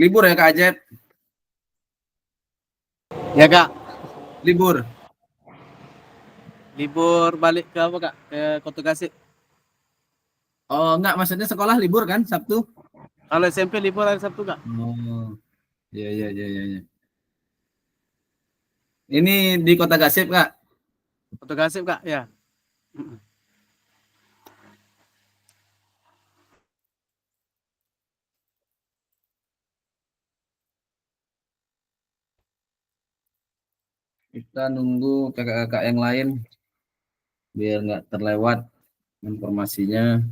Libur ya Kak Ajep? Ya Kak. Libur. Libur balik ke apa Kak? Ke Kota Gasik. Oh enggak, maksudnya sekolah libur kan Sabtu? Kalau SMP libur hari Sabtu Kak. Oh, iya iya iya iya. Ya. Ini di Kota Gasip Kak. Kota Gasik Kak ya. Kita nunggu kakak-kakak yang lain biar nggak terlewat informasinya.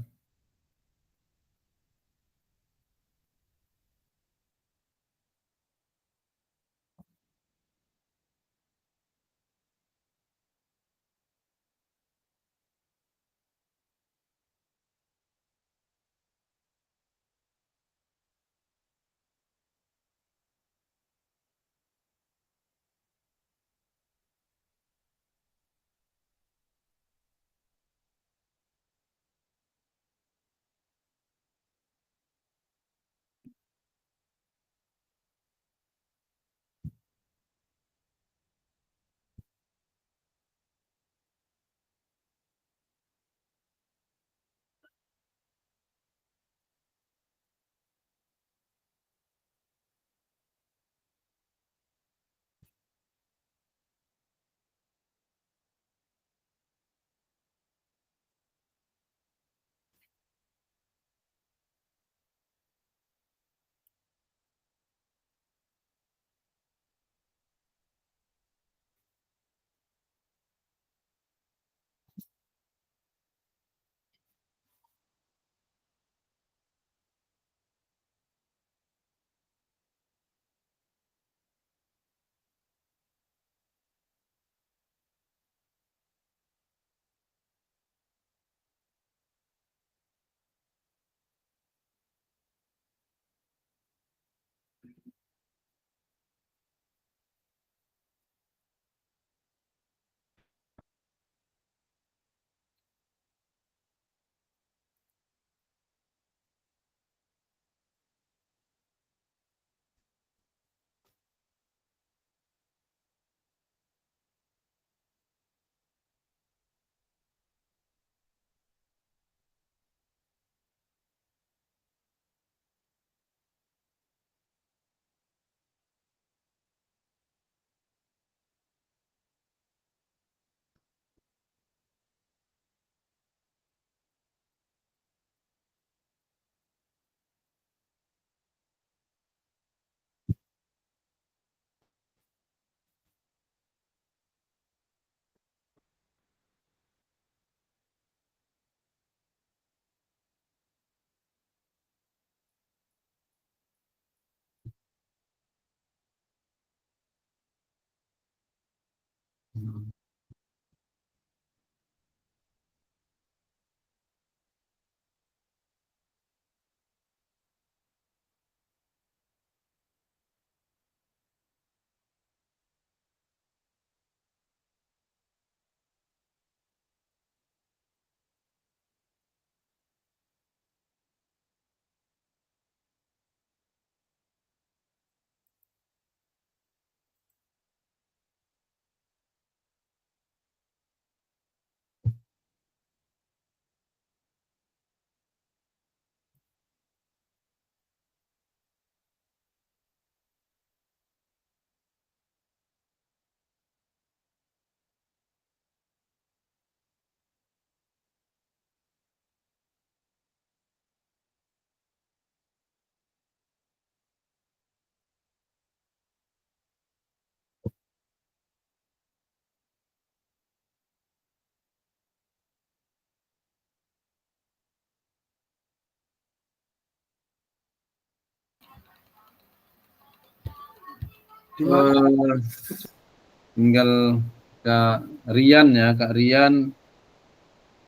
Tinggal Kak Rian ya, Kak Rian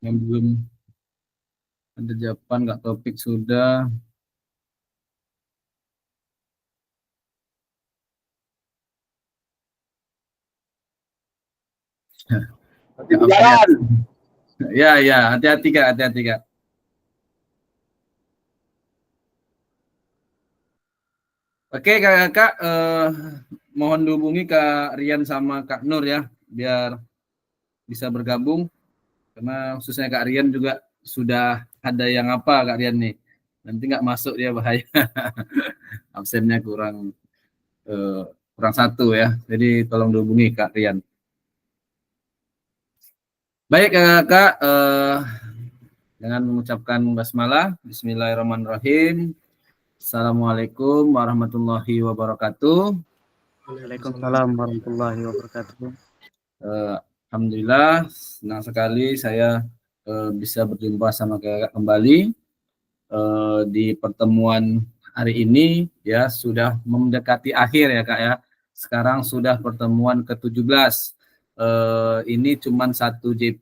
yang belum ada jawaban, Kak Topik sudah. Jalan. Ya, ya, hati-hati Kak, hati-hati Kak. Oke kakak-kakak, mohon dihubungi Kak Rian sama Kak Nur ya, biar bisa bergabung. Karena khususnya Kak Rian juga sudah ada yang apa Kak Rian nih. Nanti nggak masuk dia bahaya. Absennya kurang satu ya. Jadi tolong dihubungi Kak Rian. Baik kakak-kakak, dengan mengucapkan basmalah, Bismillahirrahmanirrahim. Assalamualaikum warahmatullahi wabarakatuh. Waalaikumsalam warahmatullahi wabarakatuh. Alhamdulillah, senang sekali saya bisa berjumpa sama kakak kembali di pertemuan hari ini ya, sudah mendekati akhir ya kak ya. Sekarang sudah pertemuan ke-17. Ini cuma satu JP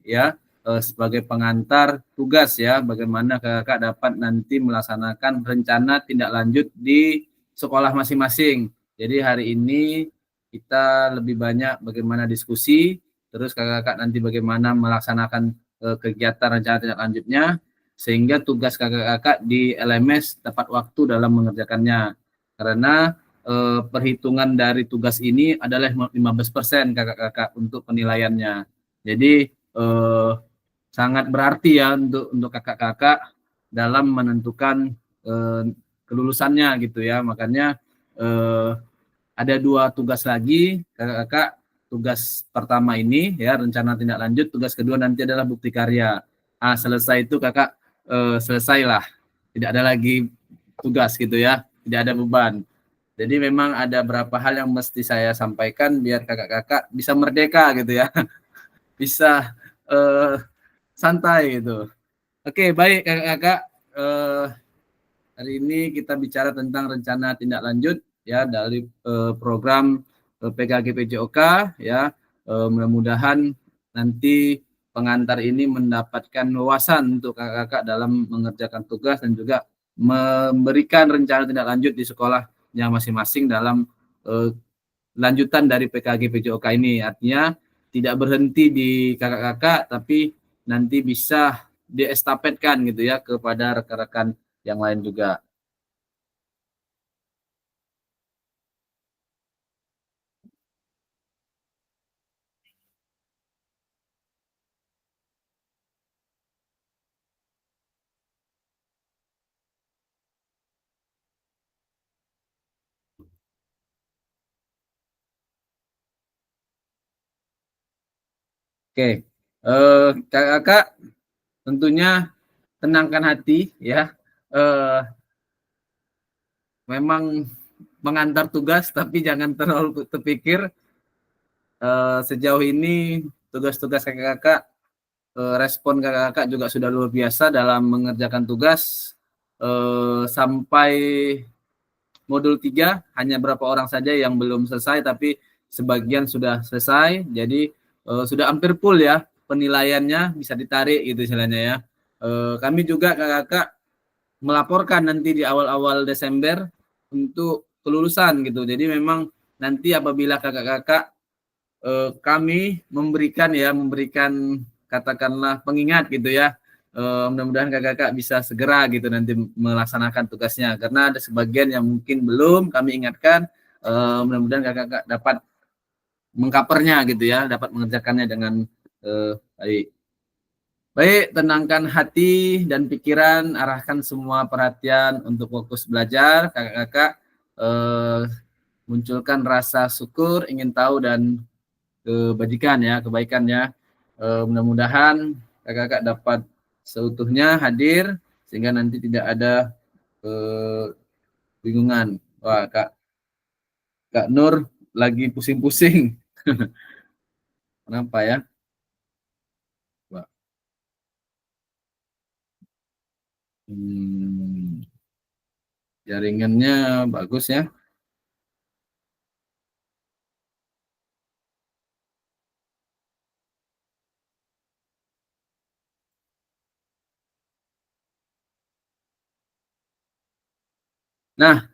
ya, sebagai pengantar tugas ya, bagaimana kakak dapat nanti melaksanakan rencana tindak lanjut di sekolah masing-masing. Jadi hari ini kita lebih banyak bagaimana diskusi, terus kakak-kakak nanti bagaimana melaksanakan kegiatan rencana tindak lanjutnya, sehingga tugas kakak-kakak di LMS tepat waktu dalam mengerjakannya. Karena perhitungan dari tugas ini adalah 15% kakak-kakak untuk penilaiannya. Jadi sangat berarti ya untuk kakak-kakak dalam menentukan kelulusannya gitu ya. Makanya ada 2 tugas lagi kakak-kakak. Tugas pertama ini ya rencana tindak lanjut, tugas kedua nanti adalah bukti karya. Selesai itu kakak selesailah, tidak ada lagi tugas gitu ya, tidak ada beban. Jadi memang ada beberapa hal yang mesti saya sampaikan biar kakak-kakak bisa merdeka gitu ya, bisa santai gitu. Oke, baik kakak-kakak, hari ini kita bicara tentang rencana tindak lanjut ya dari program PKG PJOK ya. Mudah-mudahan nanti pengantar ini mendapatkan wawasan untuk kakak-kakak dalam mengerjakan tugas dan juga memberikan rencana tindak lanjut di sekolahnya masing-masing dalam lanjutan dari PKG PJOK ini. Artinya tidak berhenti di kakak-kakak, tapi nanti bisa diestafetkan gitu ya kepada rekan-rekan yang lain juga. Oke, kakak-kakak tentunya tenangkan hati ya. Memang mengantar tugas, tapi jangan terlalu terpikir. Sejauh ini tugas-tugas kakak-kakak, respon kakak-kakak juga sudah luar biasa dalam mengerjakan tugas. Sampai modul 3 hanya berapa orang saja yang belum selesai, tapi sebagian sudah selesai. Jadi sudah hampir full ya penilaiannya, bisa ditarik gitu istilahnya ya. Kami juga kakak-kakak melaporkan nanti di awal-awal Desember untuk kelulusan gitu. Jadi memang nanti apabila kakak-kakak kami memberikan katakanlah pengingat gitu ya. Mudah-mudahan kakak-kakak bisa segera gitu nanti melaksanakan tugasnya, karena ada sebagian yang mungkin belum kami ingatkan. Mudah-mudahan kakak-kakak dapat mengkapernya gitu ya, dapat mengerjakannya dengan baik. Baik, tenangkan hati dan pikiran, arahkan semua perhatian untuk fokus belajar. Kakak-kakak munculkan rasa syukur, ingin tahu dan kebaikan ya. Mudah-mudahan kakak-kakak dapat seutuhnya hadir sehingga nanti tidak ada bingungan. Wah, Kak Nur lagi pusing-pusing. Kenapa ya? Wah. Jaringannya bagus ya. Nah,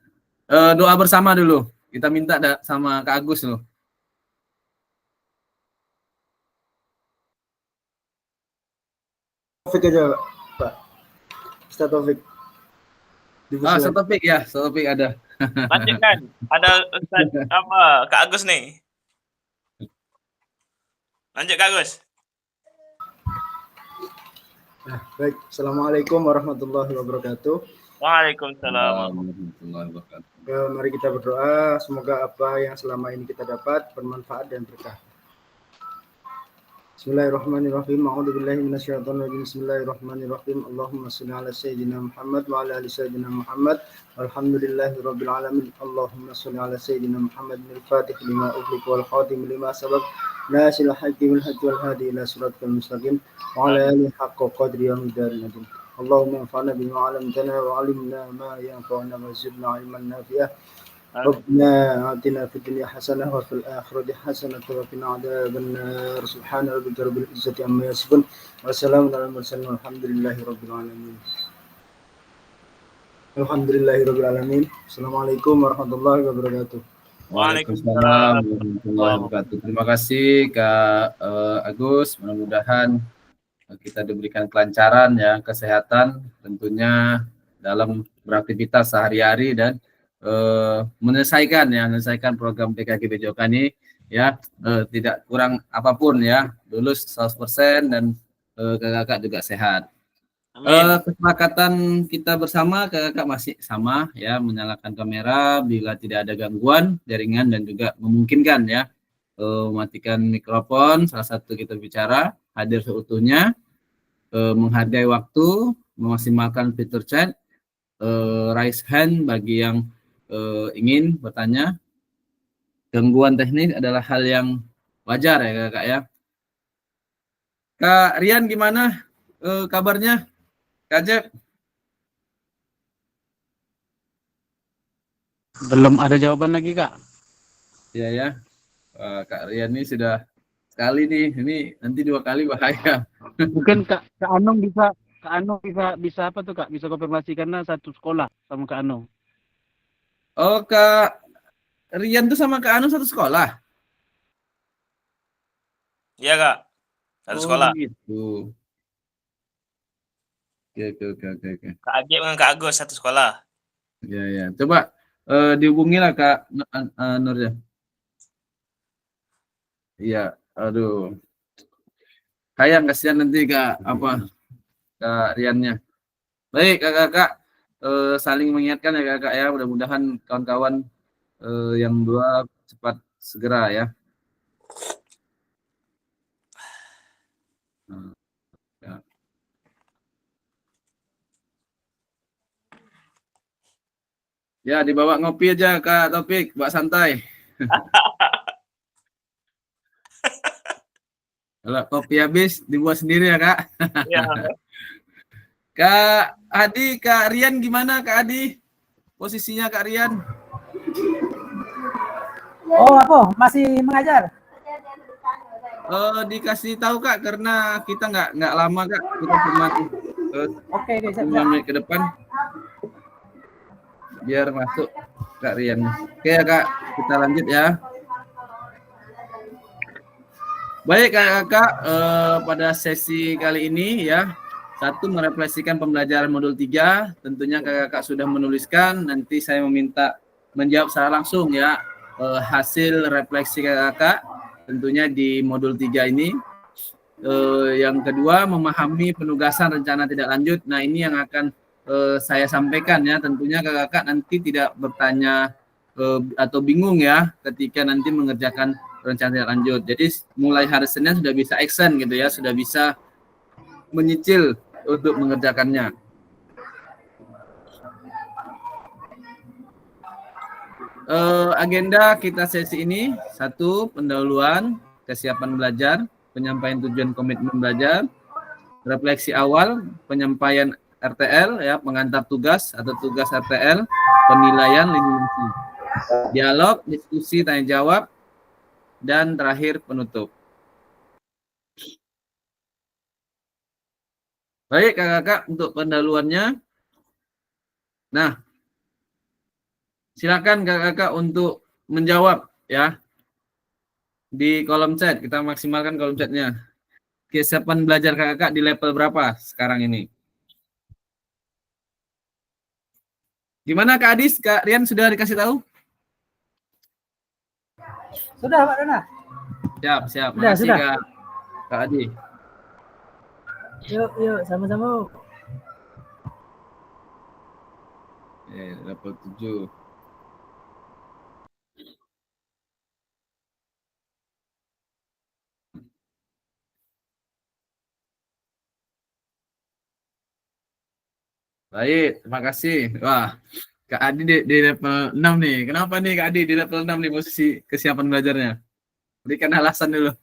doa bersama dulu. Kita minta sama Kak Agus loh. Taufik aja, Pak. Ustaz Taufik. Ustaz Taufik ya, Ustaz Taufik ada. Lanjutkan. Ada Ustaz Kak Agus nih. Lanjut Kak Agus. Baik, Assalamualaikum warahmatullahi wabarakatuh. Waalaikumsalam. Warahmatullahi wabarakatuh. Mari kita berdoa, semoga apa yang selama ini kita dapat bermanfaat dan berkah. Bismillahirrahmanirrahim. A'udzubillahi minasyaitonirrajim. Bismillahirrahmanirrahim. Allahumma shalli ala sayyidina Muhammad wa ala ali sayyidina Muhammad. Walhamdulillahirabbil alamin. Allahumma shalli ala sayyidina Muhammad al-Fatih lima ughliq wal khatim lima sabaq. Nasil haqqi wal hadi wal hadi ila siratal mustaqim wa ala alihi haqqa qadri wa miqdarin azim. Allahumma anfa'na bima 'allamtana wa 'allimna ma yanfa'una wa zidna 'ilman nafi'ah. ربنا آتنا في الدنيا حسنة وفي الآخرة حسنة وقنا عذاب النار سبحان ربك رب العزة عما يصفون وسلام على المرسلين والحمد لله رب العالمين. Alhamdulillahi rabbil alamin. Assalamualaikum warahmatullahi wabarakatuh. Waalaikumsalam warahmatullahi wabarakatuh. Terima kasih Kak Agus. Mudah-mudahan kita diberikan kelancaran ya, kesehatan tentunya dalam beraktivitas sehari-hari dan menyelesaikan program PKG BJOK ini ya, tidak kurang apapun ya, lulus 100% dan kakak juga sehat. Kesepakatan kita bersama kakak masih sama ya, menyalakan kamera bila tidak ada gangguan jaringan dan juga memungkinkan ya, mematikan mikrofon salah satu kita bicara, hadir seutuhnya, menghargai waktu, memaksimalkan fitur chat, raise hand bagi yang ingin bertanya. Gangguan teknis adalah hal yang wajar ya kakak ya. Kak Rian gimana kabarnya? Kak Jeb? Belum ada jawaban lagi, Kak. Iya ya. Kak Rian ini sudah sekali nih, ini nanti 2 kali bahaya. Mungkin Kak Anung bisa apa tuh, Kak? Bisa konfirmasi karena satu sekolah sama Kak Anung. Oh, Kak Rian tuh sama Kak Anu satu sekolah? Iya Kak. Satu sekolah. Gitu. Oke. Kak Agib dengan Kak Agus satu sekolah. Ya. Coba dihubungilah Kak Nur ya. Iya, aduh. Kayak kasihan nanti Kak Riannya. Baik kakak-kakak, saling mengingatkan ya kakak ya, mudah-mudahan kawan-kawan yang dua cepat segera ya. Ya, dibawa ngopi aja Kak Taufik, Mbak santai. Kalau kopi habis dibuat sendiri ya Kak. Iya. Kak Adi, Kak Rian gimana Kak Adi? Posisinya Kak Rian? Oh, apa? Masih mengajar? Dikasih tahu Kak, karena kita nggak lama Kak, kita cuma Oke, 5 menit ke depan. Biar masuk Kak Rian. Oke ya Kak, kita lanjut ya. Baik kakak, pada sesi kali ini ya, satu merefleksikan pembelajaran modul 3, tentunya kakak sudah menuliskan, nanti saya meminta menjawab secara langsung ya, hasil refleksi kakak tentunya di modul 3 ini. Yang kedua, memahami penugasan rencana tidak lanjut. Nah ini yang akan saya sampaikan ya, tentunya kakak nanti tidak bertanya atau bingung ya ketika nanti mengerjakan rencana tidak lanjut. Jadi mulai hari Senin sudah bisa action gitu ya, sudah bisa menyicil untuk mengerjakannya. Agenda kita sesi ini, 1, pendahuluan, kesiapan belajar, penyampaian tujuan komitmen belajar, refleksi awal, penyampaian RTL ya, pengantar tugas atau tugas RTL, penilaian lini-lini, dialog, diskusi, tanya jawab, dan terakhir penutup. Baik kakak-kakak, untuk pendahuluannya. Nah, silakan kakak-kakak untuk menjawab ya di kolom chat. Kita maksimalkan kolom chatnya. Kesiapan belajar kakak-kakak di level berapa sekarang ini? Gimana Kak Adis? Kak Rian sudah dikasih tahu? Sudah Pak Dona. Siap. Sudah, Makasih sudah. Kak Adi. Yuk, sama-sama. Level 7. Baik, terima kasih. Wah, Kak Adi di level 6 nih. Kenapa nih Kak Adi di level 6 nih posisi kesiapan belajarnya? Berikan alasan dulu.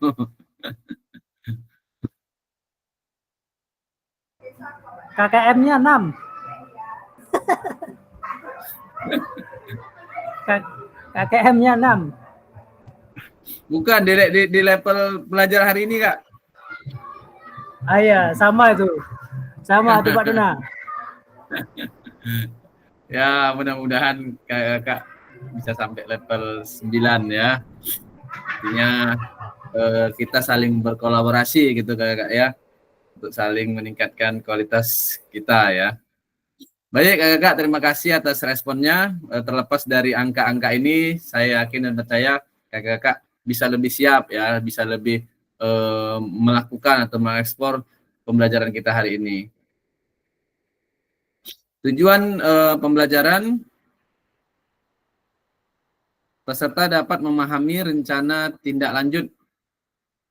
KKM-nya 6. KKM-nya 6. Bukan di level belajar hari ini, Kak. Iya, sama itu. Sama tuh Pak Dona. Ya, mudah-mudahan Kak bisa sampai level 9 ya. Artinya kita saling berkolaborasi gitu Kak ya. Untuk saling meningkatkan kualitas kita ya. Baik Kak, terima kasih atas responnya. Terlepas dari angka-angka ini, saya yakin dan percaya Kakak bisa lebih siap ya, bisa lebih melakukan atau mengekspor pembelajaran kita hari ini. Tujuan pembelajaran, peserta dapat memahami rencana tindak lanjut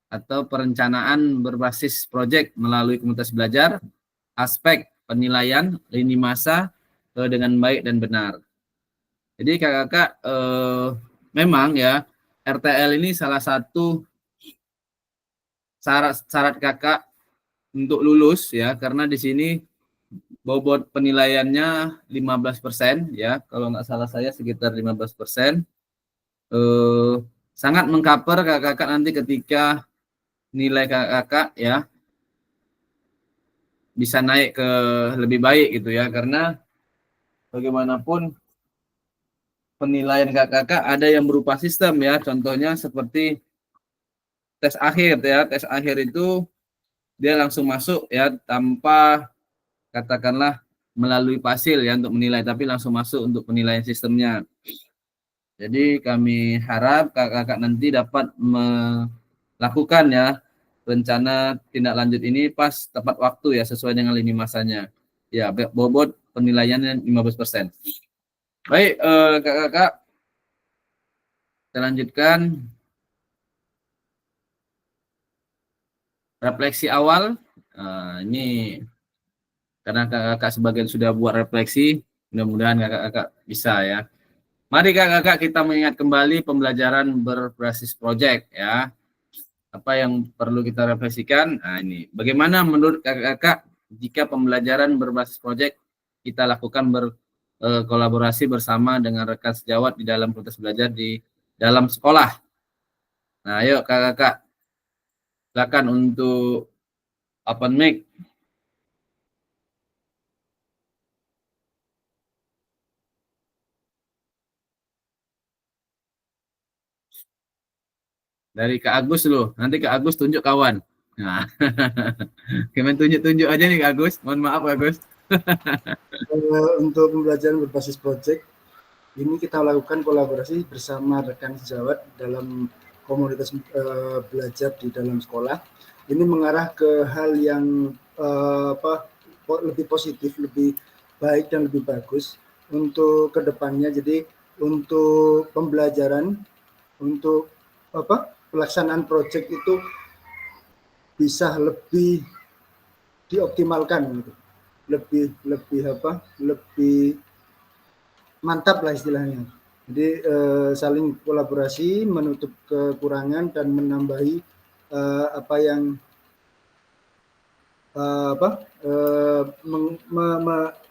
atau perencanaan berbasis proyek melalui komunitas belajar, aspek penilaian lini masa dengan baik dan benar. Jadi kakak memang ya RTL ini salah satu syarat kakak untuk lulus ya, karena di sini bobot penilaiannya 15% ya, kalau nggak salah saya sekitar 15%. Sangat mengcover kakak nanti ketika nilai kakak ya bisa naik ke lebih baik gitu ya, karena bagaimanapun penilaian kakak ada yang berupa sistem ya, contohnya seperti tes akhir ya, tes akhir itu dia langsung masuk ya tanpa katakanlah melalui pasil ya untuk menilai, tapi langsung masuk untuk penilaian sistemnya. Jadi kami harap kakak nanti dapat melakukan ya rencana tindak lanjut ini pas tepat waktu ya, sesuai dengan lini masanya. Ya, bobot penilaiannya 15%. Baik, kakak kita lanjutkan. Refleksi awal. Ini karena kakak sebagian sudah buat refleksi, mudah-mudahan kakak bisa ya. Mari kakak kita mengingat kembali pembelajaran berbasis proyek ya. Apa yang perlu kita refleksikan? Nah ini, bagaimana menurut kakak jika pembelajaran berbasis proyek kita lakukan berkolaborasi bersama dengan rekan sejawat di dalam proses belajar di dalam sekolah? Nah, ayo kakak, silakan untuk open mic. Dari Kak Agus dulu, nanti Kak Agus tunjuk kawan. Nah, gimana tunjuk-tunjuk aja nih Kak Agus, mohon maaf Kak Agus. Untuk pembelajaran berbasis proyek, ini kita lakukan kolaborasi bersama rekan sejawat dalam komunitas belajar di dalam sekolah. Ini mengarah ke hal yang lebih positif, lebih baik dan lebih bagus untuk kedepannya. Jadi untuk pembelajaran, untuk pelaksanaan proyek itu bisa lebih dioptimalkan, gitu. lebih mantap lah istilahnya. Jadi saling kolaborasi, menutup kekurangan dan menambahi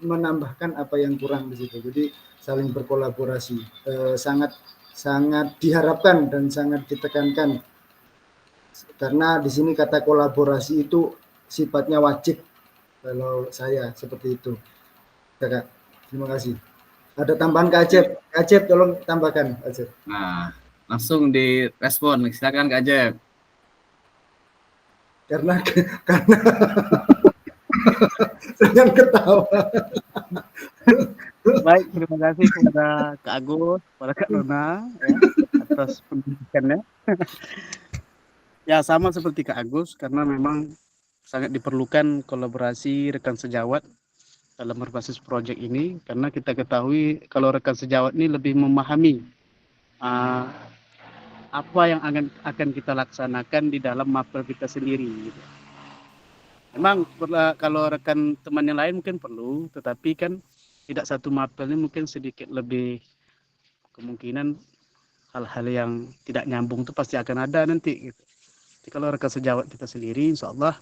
menambahkan apa yang kurang di situ. Jadi saling berkolaborasi, sangat diharapkan dan sangat ditekankan, karena di sini kata kolaborasi itu sifatnya wajib. Kalau saya seperti itu, kakak. Terima kasih. Ada tambahan Kak Acep. Kak Acep tolong tambahkan, Acep. Nah, langsung direspon, silakan Kak Acep. Karena saya ketawa. Baik, terima kasih kepada Kak Agus, kepada Kak Nona ya, atas pendidikannya. Ya sama seperti Kak Agus, karena memang sangat diperlukan kolaborasi rekan sejawat dalam berbasis proyek ini, karena kita ketahui kalau rekan sejawat ini lebih memahami uh, apa yang akan kita laksanakan di dalam mapel kita sendiri. Gitu. Memang kalau rekan teman yang lain mungkin perlu, tetapi kan tidak satu mapel ini mungkin sedikit lebih kemungkinan hal-hal yang tidak nyambung itu pasti akan ada nanti. Gitu. Jadi kalau rekan sejawat kita sendiri, insya Allah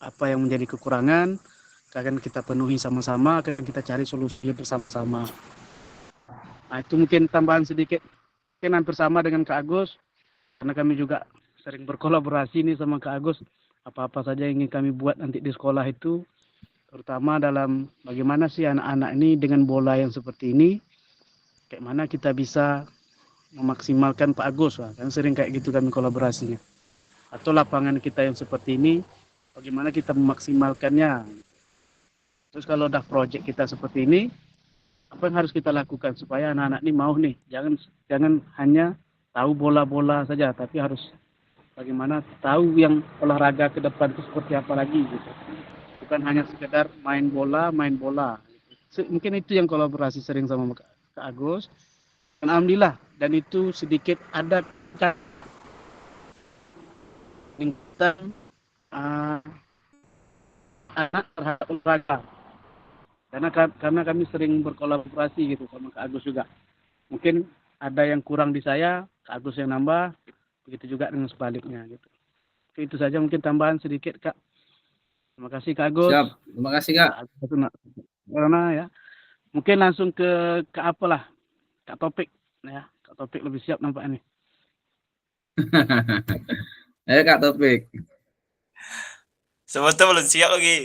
apa yang menjadi kekurangan akan kita penuhi sama-sama, akan kita cari solusinya bersama-sama. Nah itu mungkin tambahan sedikit, mungkin hampir sama dengan Kak Agus, karena kami juga sering berkolaborasi nih sama Kak Agus, apa-apa saja yang ingin kami buat nanti di sekolah itu, terutama dalam bagaimana sih anak-anak ini dengan bola yang seperti ini, kayak mana kita bisa memaksimalkan Pak Agus, kan sering kayak gitu kami kolaborasinya. Atau lapangan kita yang seperti ini, bagaimana kita memaksimalkannya. Terus kalau udah proyek kita seperti ini, apa yang harus kita lakukan supaya anak-anak ini mau nih, jangan hanya tahu bola-bola saja, tapi harus bagaimana tahu yang olahraga ke depan itu seperti apa lagi gitu. Bukan hanya sekedar main bola. Mungkin itu yang kolaborasi sering sama Kak Agus. Dan alhamdulillah, dan itu sedikit ada peningkatan anak terhadap olahraga. Karena kami sering berkolaborasi gitu sama Kak Agus juga. Mungkin ada yang kurang di saya, Kak Agus yang nambah, begitu juga dengan sebaliknya gitu. Oke, itu saja mungkin tambahan sedikit Kak. Terima kasih Kak Agus. Siap, terima kasih Kak. Karena ya, mungkin langsung ke apa lah, Kak Topik ya. Kak Topik lebih siap nampaknya nih. Ayo Kak Topik. Sebetulnya belum siap lagi.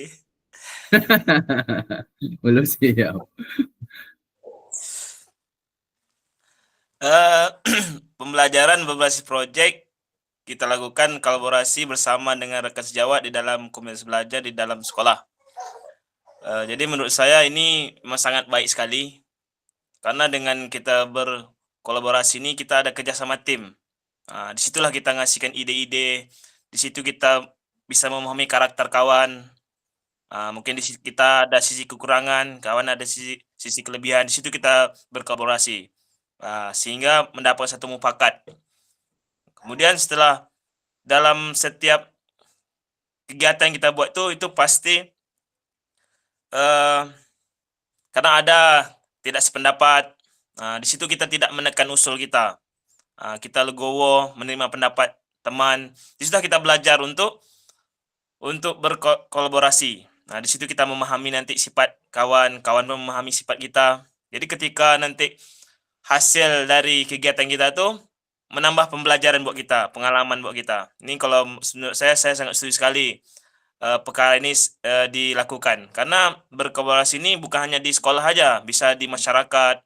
Belum siap. Pembelajaran berbasis proyek kita lakukan kolaborasi bersama dengan rekan sejawat di dalam komunitas belajar di dalam sekolah. Jadi menurut saya ini memang sangat baik sekali karena dengan kita berkolaborasi ini kita ada kerjasama tim. Disitulah kita ngasihkan ide-ide, di situ kita bisa memahami karakter kawan. Mungkin di situ kita ada sisi kekurangan, kawan ada sisi kelebihan, di situ kita berkolaborasi sehingga mendapat satu mufakat. Kemudian setelah dalam setiap kegiatan yang kita buat itu pasti karena ada tidak sependapat, di situ kita tidak menekan usul kita, kita legowo menerima pendapat teman. Di situ kita belajar untuk berkolaborasi. Di situ kita memahami nanti sifat kawan pun memahami sifat kita. Jadi ketika nanti hasil dari kegiatan kita tuh menambah pembelajaran buat kita, pengalaman buat kita. Ini kalau menurut saya sangat setuju sekali perkara ini dilakukan. Karena berkolaborasi ini bukan hanya di sekolah aja, bisa di masyarakat,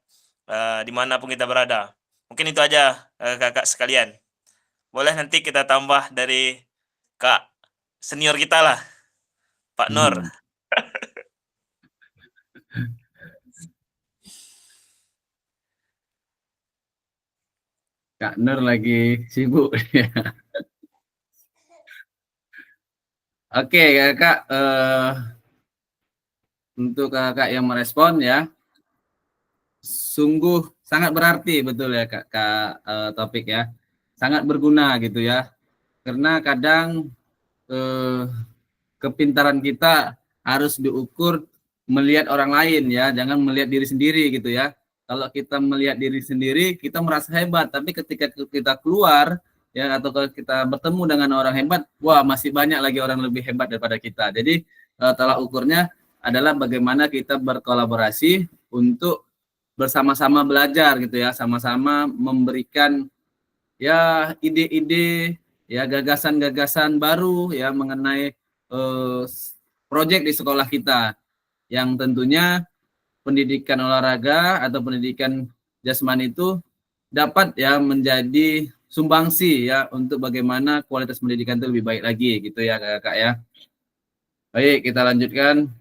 dimanapun kita berada. Mungkin itu aja kakak sekalian. Boleh nanti kita tambah dari Kak senior kita lah. Pak Nur. Kak Nur lagi sibuk. Oke kakak, untuk kakak yang merespon ya, sungguh sangat berarti betul ya kak Topik ya, sangat berguna gitu ya, karena kadang kepintaran kita harus diukur melihat orang lain ya, jangan melihat diri sendiri gitu ya. Kalau kita melihat diri sendiri, kita merasa hebat, tapi ketika kita keluar ya atau kalau kita bertemu dengan orang hebat, wah masih banyak lagi orang lebih hebat daripada kita. Jadi tolak ukurnya adalah bagaimana kita berkolaborasi untuk bersama-sama belajar gitu ya, sama-sama memberikan ya ide-ide ya, gagasan-gagasan baru ya mengenai proyek di sekolah kita, yang tentunya pendidikan olahraga atau pendidikan jasmani itu dapat ya menjadi sumbangsi ya untuk bagaimana kualitas pendidikan itu lebih baik lagi gitu ya kakak ya. Baik, kita lanjutkan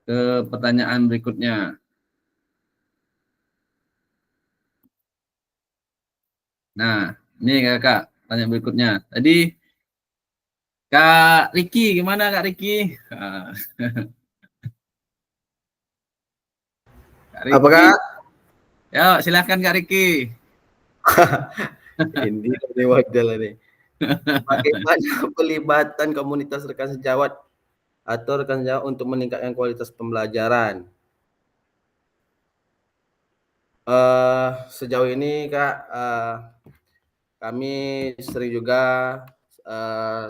ke pertanyaan berikutnya. Nah, ini kakak tanya berikutnya. Tadi Kak Riki, gimana Kak Riki? Ah, Kak Riki. Apakah Ya, silakan Kak Riki. ini lebih model ini? Bagaimana pelibatan komunitas rekan sejawat atau rekan sejawat untuk meningkatkan kualitas pembelajaran? Sejauh ini Kak, kami sering juga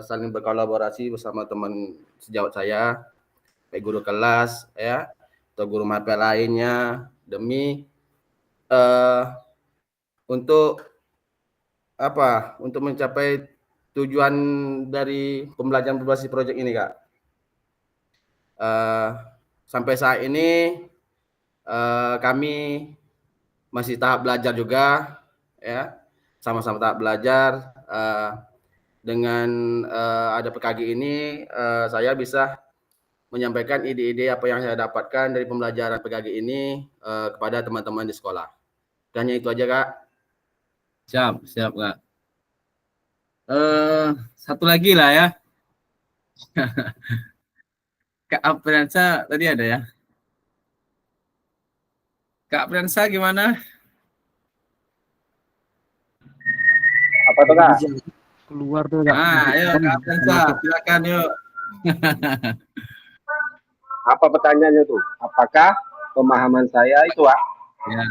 saling berkolaborasi bersama teman sejawat saya, baik guru kelas ya atau guru mata lainnya demi untuk apa? Untuk mencapai tujuan dari pembelajaran berbasis proyek ini, Kak. Sampai saat ini kami masih tahap belajar juga, ya, sama-sama tahap belajar. Dengan ada PKG ini, saya bisa menyampaikan ide-ide apa yang saya dapatkan dari pembelajaran PKG ini kepada teman-teman di sekolah. Hanya itu aja, Kak. Siap, siap Kak. Satu lagi lah ya. Kak Apriansa tadi ada ya. Kak Apriansa gimana? Apa tuh Kak? Keluar tuh Kak. Ayo Kak Apriansa, silakan yuk. Apa pertanyaannya tuh? Apakah pemahaman saya itu Kak? Ya,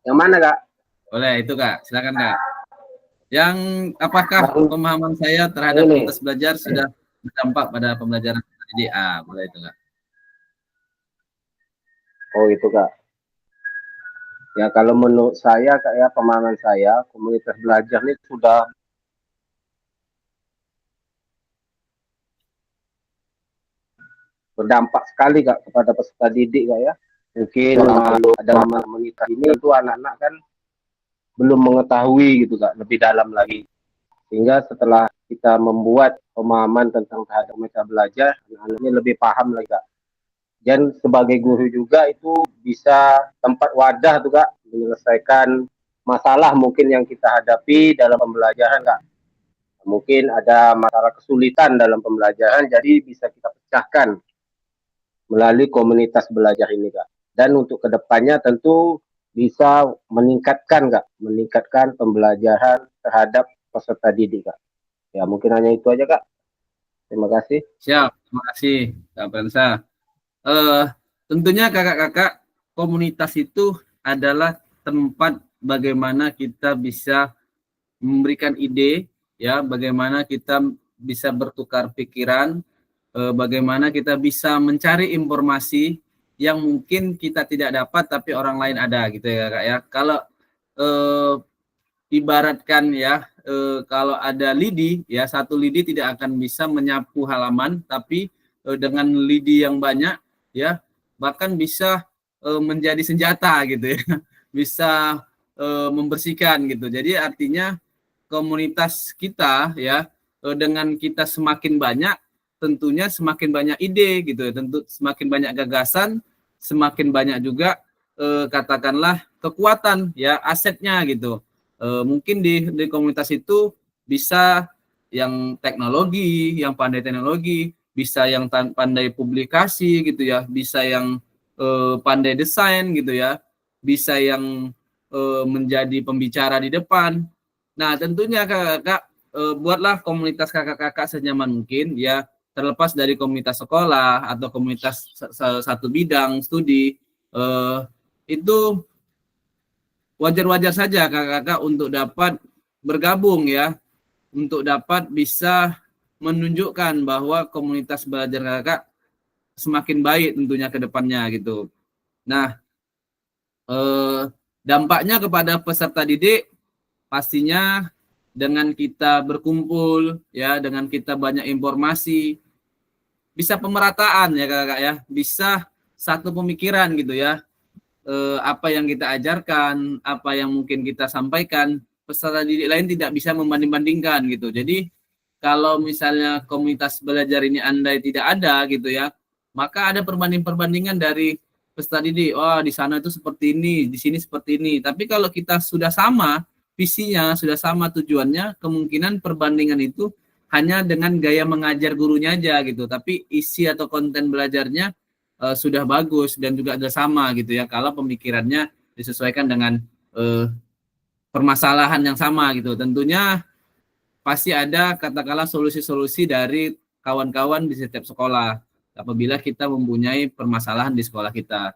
Yang mana Kak? boleh itu Kak, silakan Kak. Yang apakah pemahaman saya terhadap Ini. kualitas belajar sudah berdampak pada pembelajaran tadi? Boleh itu Kak. Oh itu Kak. Ya kalau menurut saya Kak ya, pemahaman saya komunitas belajar ini sudah berdampak sekali Kak kepada peserta didik Kak ya. Mungkin kalau ada komunitas ini itu anak-anak kan belum mengetahui gitu Kak lebih dalam lagi. Sehingga setelah kita membuat pemahaman tentang terhadap mereka belajar, anak-anaknya lebih paham lagi Kak. Dan sebagai guru juga itu bisa tempat wadah tuh Kak menyelesaikan masalah mungkin yang kita hadapi dalam pembelajaran Kak. Mungkin ada masalah kesulitan dalam pembelajaran, jadi bisa kita pecahkan melalui komunitas belajar ini Kak. Dan untuk kedepannya tentu bisa meningkatkan Kak, meningkatkan pembelajaran terhadap peserta didik Kak. Ya mungkin hanya itu aja Kak. Terima kasih. Siap, terima kasih Kak Apriansa. Tentunya kakak-kakak, komunitas itu adalah tempat bagaimana kita bisa memberikan ide, ya, bagaimana kita bisa bertukar pikiran, bagaimana kita bisa mencari informasi yang mungkin kita tidak dapat tapi orang lain ada gitu ya Kak ya. Kalau ibaratkan ya, kalau ada lidi ya, satu lidi tidak akan bisa menyapu halaman, tapi dengan lidi yang banyak ya bahkan bisa menjadi senjata gitu ya. Bisa membersihkan gitu. Jadi artinya komunitas kita ya, dengan kita semakin banyak tentunya semakin banyak ide gitu ya. Tentu semakin banyak gagasan, semakin banyak juga katakanlah kekuatan ya, asetnya gitu. Mungkin di komunitas itu bisa yang teknologi, yang pandai teknologi, bisa yang pandai publikasi gitu ya, bisa yang pandai desain gitu ya, bisa yang menjadi pembicara di depan. Nah tentunya kakak-kakak buatlah komunitas kakak-kakak senyaman mungkin ya, terlepas dari komunitas sekolah atau komunitas satu bidang studi, itu wajar-wajar saja kakak-kakak untuk dapat bergabung ya, untuk dapat bisa menunjukkan bahwa komunitas belajar kakak semakin baik tentunya ke depannya gitu. Nah, dampaknya kepada peserta didik pastinya dengan kita berkumpul ya, dengan kita banyak informasi, bisa pemerataan ya kakak ya, bisa satu pemikiran gitu ya. Apa yang kita ajarkan, apa yang mungkin kita sampaikan, peserta didik lain tidak bisa membanding-bandingkan gitu. Jadi kalau misalnya komunitas belajar ini andai tidak ada gitu ya, maka ada perbandingan dari peserta didik, oh di sana itu seperti ini, di sini seperti ini. Tapi kalau kita sudah sama visinya, sudah sama tujuannya, kemungkinan perbandingan itu hanya dengan gaya mengajar gurunya aja gitu. Tapi isi atau konten belajarnya sudah bagus dan juga ada sama gitu ya. Kalau pemikirannya disesuaikan dengan permasalahan yang sama gitu. Tentunya pasti ada katakanlah solusi-solusi dari kawan-kawan di setiap sekolah apabila kita mempunyai permasalahan di sekolah kita.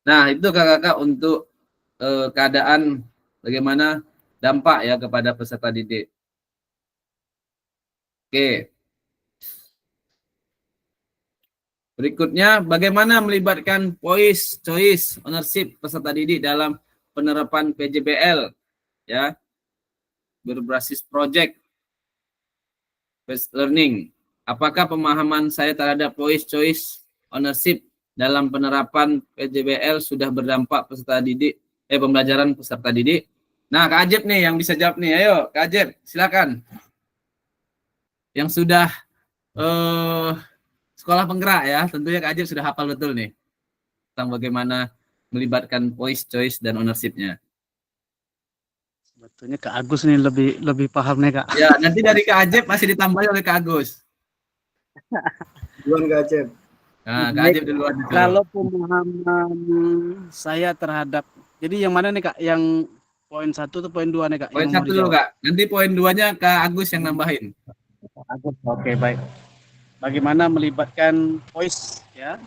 Nah, itu kakak-kakak untuk keadaan bagaimana dampak ya kepada peserta didik. Oke. Berikutnya, bagaimana melibatkan voice, choice, ownership peserta didik dalam penerapan PJBL ya, berbasis project based learning. Apakah pemahaman saya terhadap voice, choice, ownership dalam penerapan PJBL sudah berdampak peserta didik, pembelajaran peserta didik? Nah, Kak Ajib nih yang bisa jawab nih. Ayo, Kak Ajib, silakan. Yang sudah sekolah penggerak ya, tentunya Kak Ajib sudah hafal betul nih tentang bagaimana melibatkan voice, choice, dan ownership-nya. Sebetulnya Kak Agus nih lebih paham nih Kak. Ya, nanti dari Kak Ajib masih ditambahi oleh Kak Agus. Duluan Kak Acep. Nah, Kak Ajib duluan. Kalau pemahaman saya terhadap, jadi yang mana nih Kak? Yang poin 1 atau poin 2 nih Kak? Poin 1 dulu Kak, nanti poin 2-nya Kak Agus yang nambahin. Oke, baik. Bagaimana melibatkan voice ya,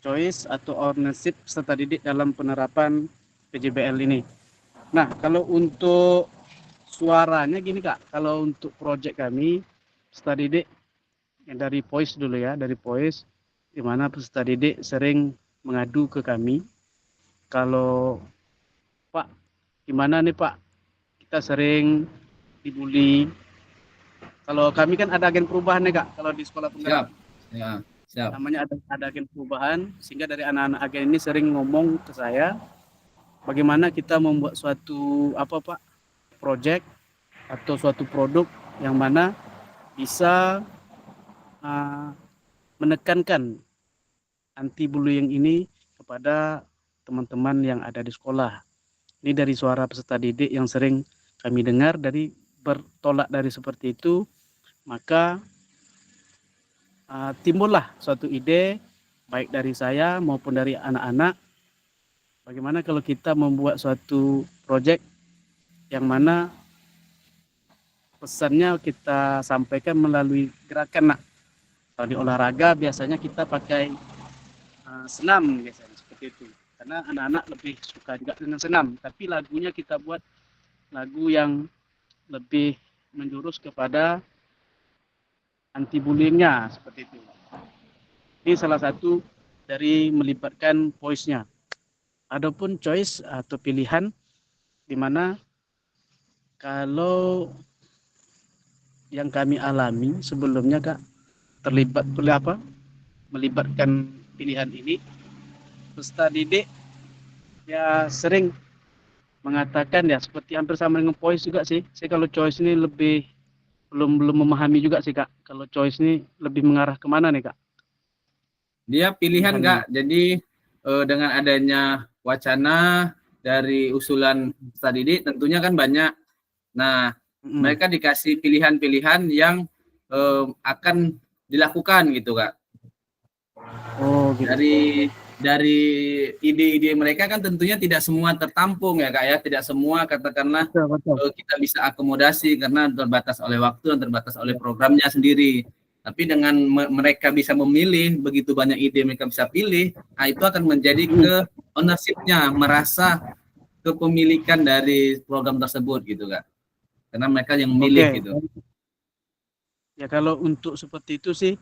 choice atau ownership peserta didik dalam penerapan PJBL ini. Nah, kalau untuk suaranya gini Kak, kalau untuk proyek kami peserta didik yang dari voice dulu ya, dari voice, di mana peserta didik sering mengadu ke kami. Kalau Pak, gimana nih Pak, kita sering dibully. Kalau kami kan ada agen perubahan nih Kak, kalau di sekolah penggerak. Ya, siap. Namanya ada agen perubahan, sehingga dari anak-anak agen ini sering ngomong ke saya, bagaimana kita membuat suatu project atau suatu produk yang mana bisa menekankan anti bullying ini kepada teman-teman yang ada di sekolah. Ini dari suara peserta didik yang sering kami dengar, dari bertolak dari seperti itu, maka timbullah suatu ide baik dari saya maupun dari anak-anak, bagaimana kalau kita membuat suatu proyek yang mana pesannya kita sampaikan melalui gerakan. Nah, kalau di olahraga biasanya kita pakai senam biasanya seperti itu, karena anak-anak lebih suka juga dengan senam, tapi lagunya kita buat lagu yang lebih menjurus kepada anti bullyingnya seperti itu. Ini salah satu dari melibatkan voice-nya. Adapun choice atau pilihan, di mana kalau yang kami alami sebelumnya Kak, melibatkan pilihan ini, peserta didik ya sering mengatakan ya seperti hampir sama dengan voice juga sih. Saya kalau choice ini belum memahami juga sih Kak. Kalau choice ini lebih mengarah kemana nih Kak? Dia pilihan Kak. Jadi dengan adanya wacana dari usulan peserta didik tentunya kan banyak. Nah, mereka dikasih pilihan-pilihan yang akan dilakukan gitu Kak. Oh, gitu. Dari ide-ide mereka kan tentunya tidak semua tertampung ya Kak ya, tidak semua katakanlah kita bisa akomodasi karena terbatas oleh waktu dan terbatas oleh programnya sendiri. Tapi dengan mereka bisa memilih, begitu banyak ide mereka bisa pilih, nah itu akan menjadi ke ownership-nya, merasa kepemilikan dari program tersebut gitu Kak. Karena mereka yang memilih gitu. Ya kalau untuk seperti itu sih,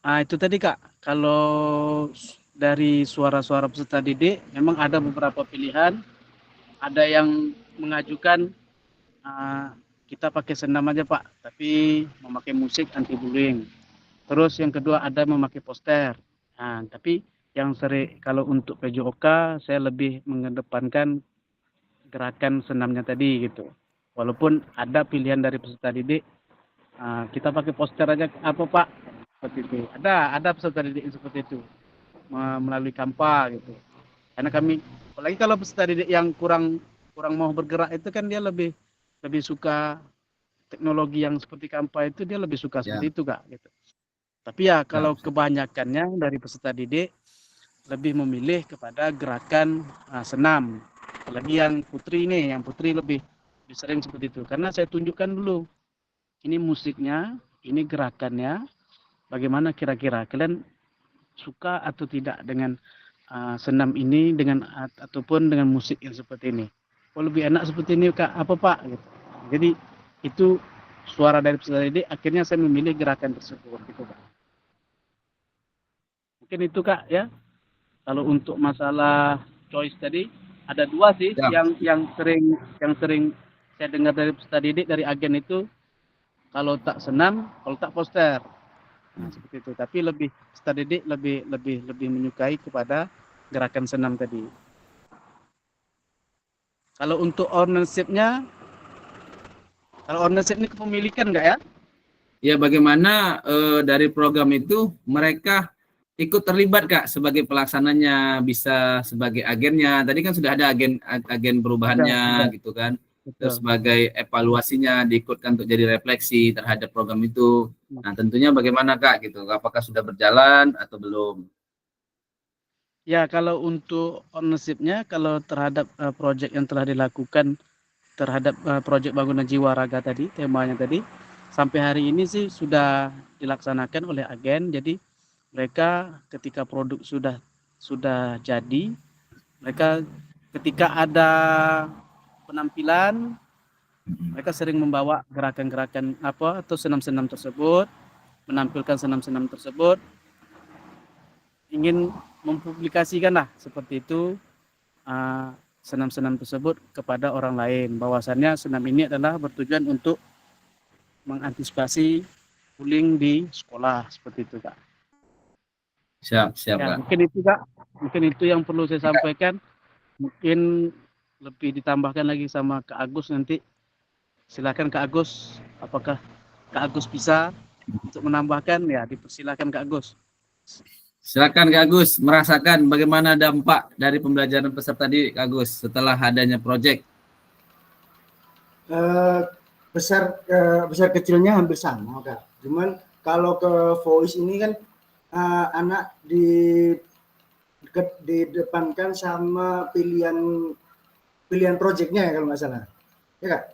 itu tadi Kak, kalau dari suara-suara peserta didik memang ada beberapa pilihan. Ada yang mengajukan kita pakai senam aja Pak, tapi memakai musik anti bullying. Terus yang kedua ada memakai poster. Nah, tapi yang sering kalau untuk PJOK saya lebih mengedepankan gerakan senamnya tadi gitu. Walaupun ada pilihan dari peserta didik, kita pakai poster aja apa Pak? Seperti itu. Ada peserta didik seperti itu melalui Kampa gitu. Karena kami, apalagi kalau peserta didik yang kurang mau bergerak itu kan dia lebih suka teknologi yang seperti Canva itu, dia lebih suka Ya. seperti itu Kak gitu. Tapi ya kalau kebanyakannya dari peserta didik lebih memilih kepada gerakan senam. Apalagi yang putri lebih sering seperti itu. Karena saya tunjukkan dulu, ini musiknya, ini gerakannya, bagaimana kira-kira kalian suka atau tidak dengan senam ini ataupun dengan musik yang seperti ini. Oh lebih enak seperti ini Kak, apa Pak? Gitu. Jadi itu suara dari peserta didik, akhirnya saya memilih gerakan tersebut gitu Kak. Mungkin itu Kak ya. Kalau untuk masalah choice tadi ada dua sih yang sering saya dengar dari peserta didik, dari agen itu, kalau tak senam, kalau tak poster. Nah, seperti itu. Tapi peserta didik lebih menyukai kepada gerakan senam tadi. Kalau untuk ownership-nya, ini kepemilikan nggak ya? Ya, bagaimana dari program itu mereka ikut terlibat Kak sebagai pelaksananya, bisa sebagai agennya. Tadi kan sudah ada agen perubahannya gitu kan. Terus sebagai evaluasinya diikutkan untuk jadi refleksi terhadap program itu. Nah, tentunya bagaimana Kak gitu? Apakah sudah berjalan atau belum? Ya, kalau untuk ownership-nya, kalau terhadap proyek yang telah dilakukan terhadap proyek bangunan jiwa raga tadi, temanya tadi, sampai hari ini sih sudah dilaksanakan oleh agen. Jadi mereka ketika produk sudah jadi, mereka ketika ada penampilan, mereka sering membawa gerakan-gerakan atau senam-senam tersebut, menampilkan senam-senam tersebut, ingin mempublikasikan lah seperti itu senam-senam tersebut kepada orang lain, bahwasannya senam ini adalah bertujuan untuk mengantisipasi bullying di sekolah, seperti itu Kak. Siap Ya, Kak. mungkin itu yang perlu saya sampaikan. Mungkin lebih ditambahkan lagi sama Kak Agus nanti. Silakan Kak Agus, apakah Kak Agus bisa untuk menambahkan? Ya, dipersilakan Kak Agus. Silakan Kak Agus, merasakan bagaimana dampak dari pembelajaran peserta didik Kak Agus setelah adanya proyek. Besar kecilnya hampir sama Kak. Cuman kalau ke voice ini kan anak didepankan sama pilihan proyeknya ya kalau nggak salah. Ya Kak?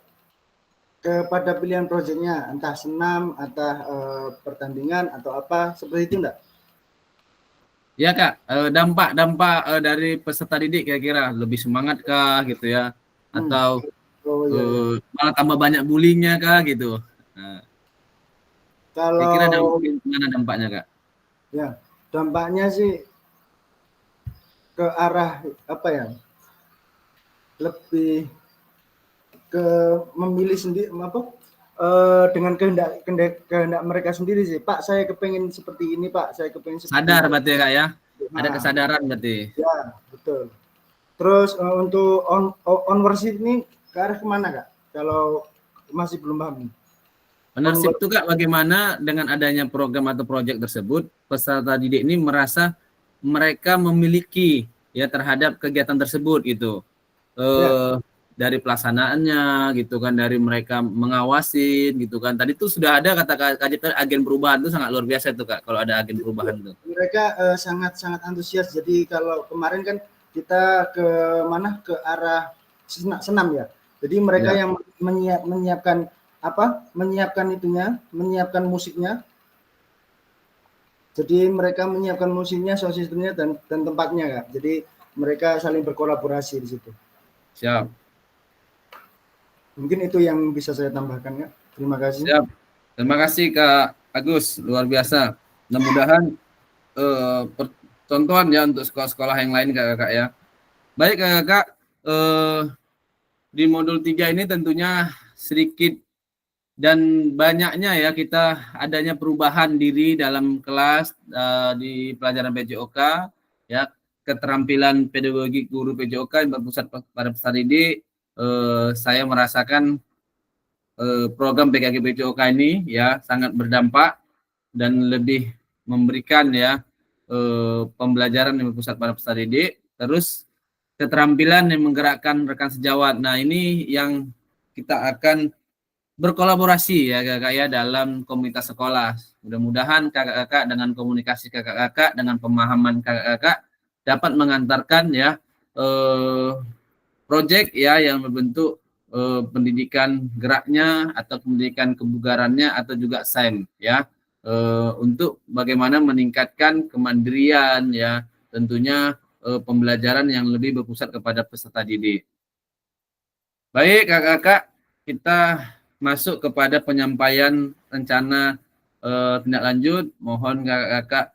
Kepada pilihan proyeknya, entah senam, entah pertandingan atau apa, seperti itu enggak? Ya Kak, dampak dari peserta didik kira-kira lebih semangat kah gitu ya, atau malah tambah banyak bullyingnya kah gitu. Nah, kalau kira-kira gimana dampaknya Kak? Ya, dampaknya sih ke arah apa ya? Lebih ke memilih sendiri dengan kehendak mereka sendiri sih. Pak, saya kepengen seperti ini, Pak. Saya kepengen seperti sadar ini. Berarti Kak ya. Ada kesadaran berarti. Ya, betul. Terus untuk ownership ini ke arah kemana Kak? Kalau masih belum paham. Ownership itu Kak, bagaimana dengan adanya program atau proyek tersebut, peserta didik ini merasa mereka memiliki ya terhadap kegiatan tersebut gitu. Dari pelaksanaannya gitu kan, dari mereka mengawasin gitu kan. Tadi tuh sudah ada kata agen perubahan, itu sangat luar biasa itu Kak kalau ada agen perubahan tuh. Mereka sangat antusias. Jadi kalau kemarin kan kita ke arah senam ya. Jadi mereka yang menyiapkan menyiapkan musiknya. Jadi mereka menyiapkan musiknya, sound systemnya dan tempatnya Kak. Jadi mereka saling berkolaborasi di situ. Siap. Mungkin itu yang bisa saya tambahkan Kak. Terima kasih. Siap. Terima kasih Kak Agus, luar biasa. Mudah-mudahan contohan ya untuk sekolah-sekolah yang lain Kak ya. Baik Kak, di modul 3 ini tentunya sedikit dan banyaknya ya kita adanya perubahan diri dalam kelas di pelajaran PJOK ya, keterampilan pedagogi guru PJOK yang berpusat pada peserta didik. Saya merasakan program PKG PJOK ini ya sangat berdampak dan lebih memberikan ya pembelajaran yang berpusat pada peserta didik. Terus keterampilan yang menggerakkan rekan sejawat. Nah, ini yang kita akan berkolaborasi ya kakak ya dalam komunitas sekolah. Mudah-mudahan kakak-kakak dengan komunikasi kakak-kakak, dengan pemahaman kakak-kakak dapat mengantarkan ya proyek ya yang berbentuk pendidikan geraknya atau pendidikan kebugarannya atau juga SAIM ya untuk bagaimana meningkatkan kemandirian ya tentunya pembelajaran yang lebih berpusat kepada peserta didik. Baik kakak-kakak, kita masuk kepada penyampaian rencana tindak lanjut. Mohon kakak-kakak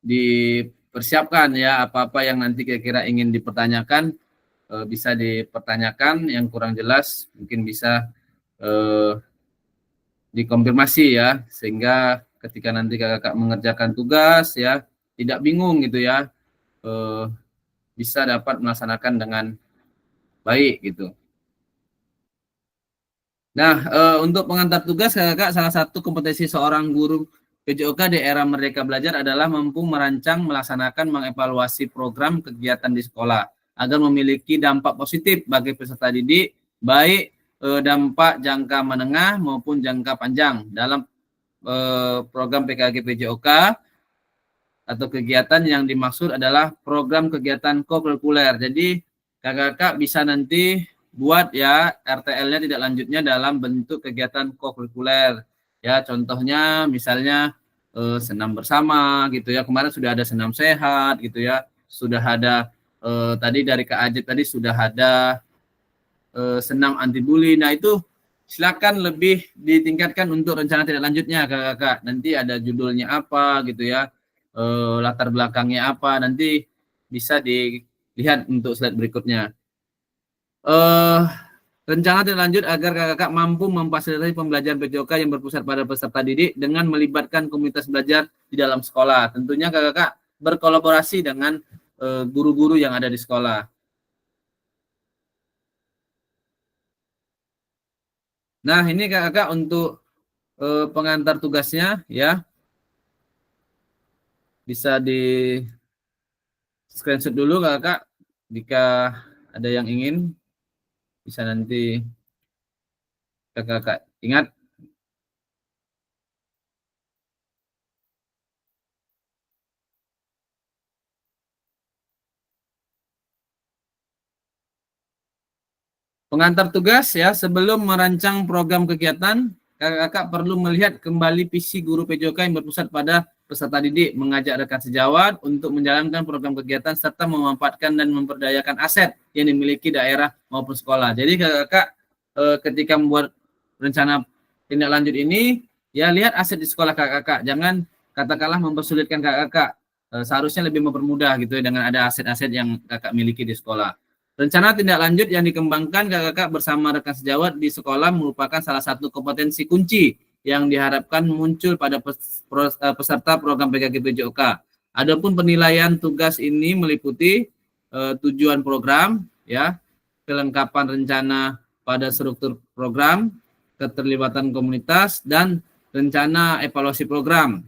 dipersiapkan ya apa-apa yang nanti kira-kira ingin dipertanyakan bisa dipertanyakan, yang kurang jelas mungkin bisa dikonfirmasi ya, sehingga ketika nanti kakak-kakak mengerjakan tugas ya tidak bingung gitu ya, bisa dapat melaksanakan dengan baik gitu. Nah, untuk pengantar tugas kakak, salah satu kompetensi seorang guru PJOK di era Merdeka Belajar adalah mampu merancang, melaksanakan, mengevaluasi program kegiatan di sekolah agar memiliki dampak positif bagi peserta didik, baik dampak jangka menengah maupun jangka panjang. Dalam program PKG PJOK atau kegiatan yang dimaksud adalah program kegiatan kokurikuler. Jadi kakak-kakak bisa nanti buat ya RTL-nya tidak lanjutnya dalam bentuk kegiatan kokurikuler. Ya, contohnya misalnya senam bersama gitu ya. Kemarin sudah ada senam sehat gitu ya. Sudah ada tadi dari Kak Ajit tadi sudah ada senam anti bully. Nah, itu silakan lebih ditingkatkan untuk rencana tidak lanjutnya kakak-kakak. Nanti ada judulnya apa gitu ya. Latar belakangnya apa, nanti bisa dilihat untuk slide berikutnya. Rencana tindak lanjut agar kakak-kakak mampu memfasilitasi pembelajaran PJOK yang berpusat pada peserta didik dengan melibatkan komunitas belajar di dalam sekolah. Tentunya kakak-kakak berkolaborasi dengan guru-guru yang ada di sekolah. Nah, ini kakak-kakak untuk pengantar tugasnya ya. Bisa di screenshot dulu kakak jika ada yang ingin. Bisa nanti kakak ingat. Pengantar tugas ya, sebelum merancang program kegiatan, kakak-kakak perlu melihat kembali visi guru PJOK yang berpusat pada peserta didik, mengajak rekan sejawat untuk menjalankan program kegiatan serta memanfaatkan dan memperdayakan aset yang dimiliki daerah maupun sekolah. Jadi kakak-kakak ketika membuat rencana tindak lanjut ini, ya lihat aset di sekolah kakak-kakak. Jangan katakanlah mempersulitkan kakak-kakak. Seharusnya lebih mempermudah gitu ya dengan ada aset-aset yang kakak miliki di sekolah. Rencana tindak lanjut yang dikembangkan kakak-kakak bersama rekan sejawat di sekolah merupakan salah satu kompetensi kunci yang diharapkan muncul pada peserta program PKG PJOK. Adapun penilaian tugas ini meliputi tujuan program, ya, kelengkapan rencana pada struktur program, keterlibatan komunitas, dan rencana evaluasi program.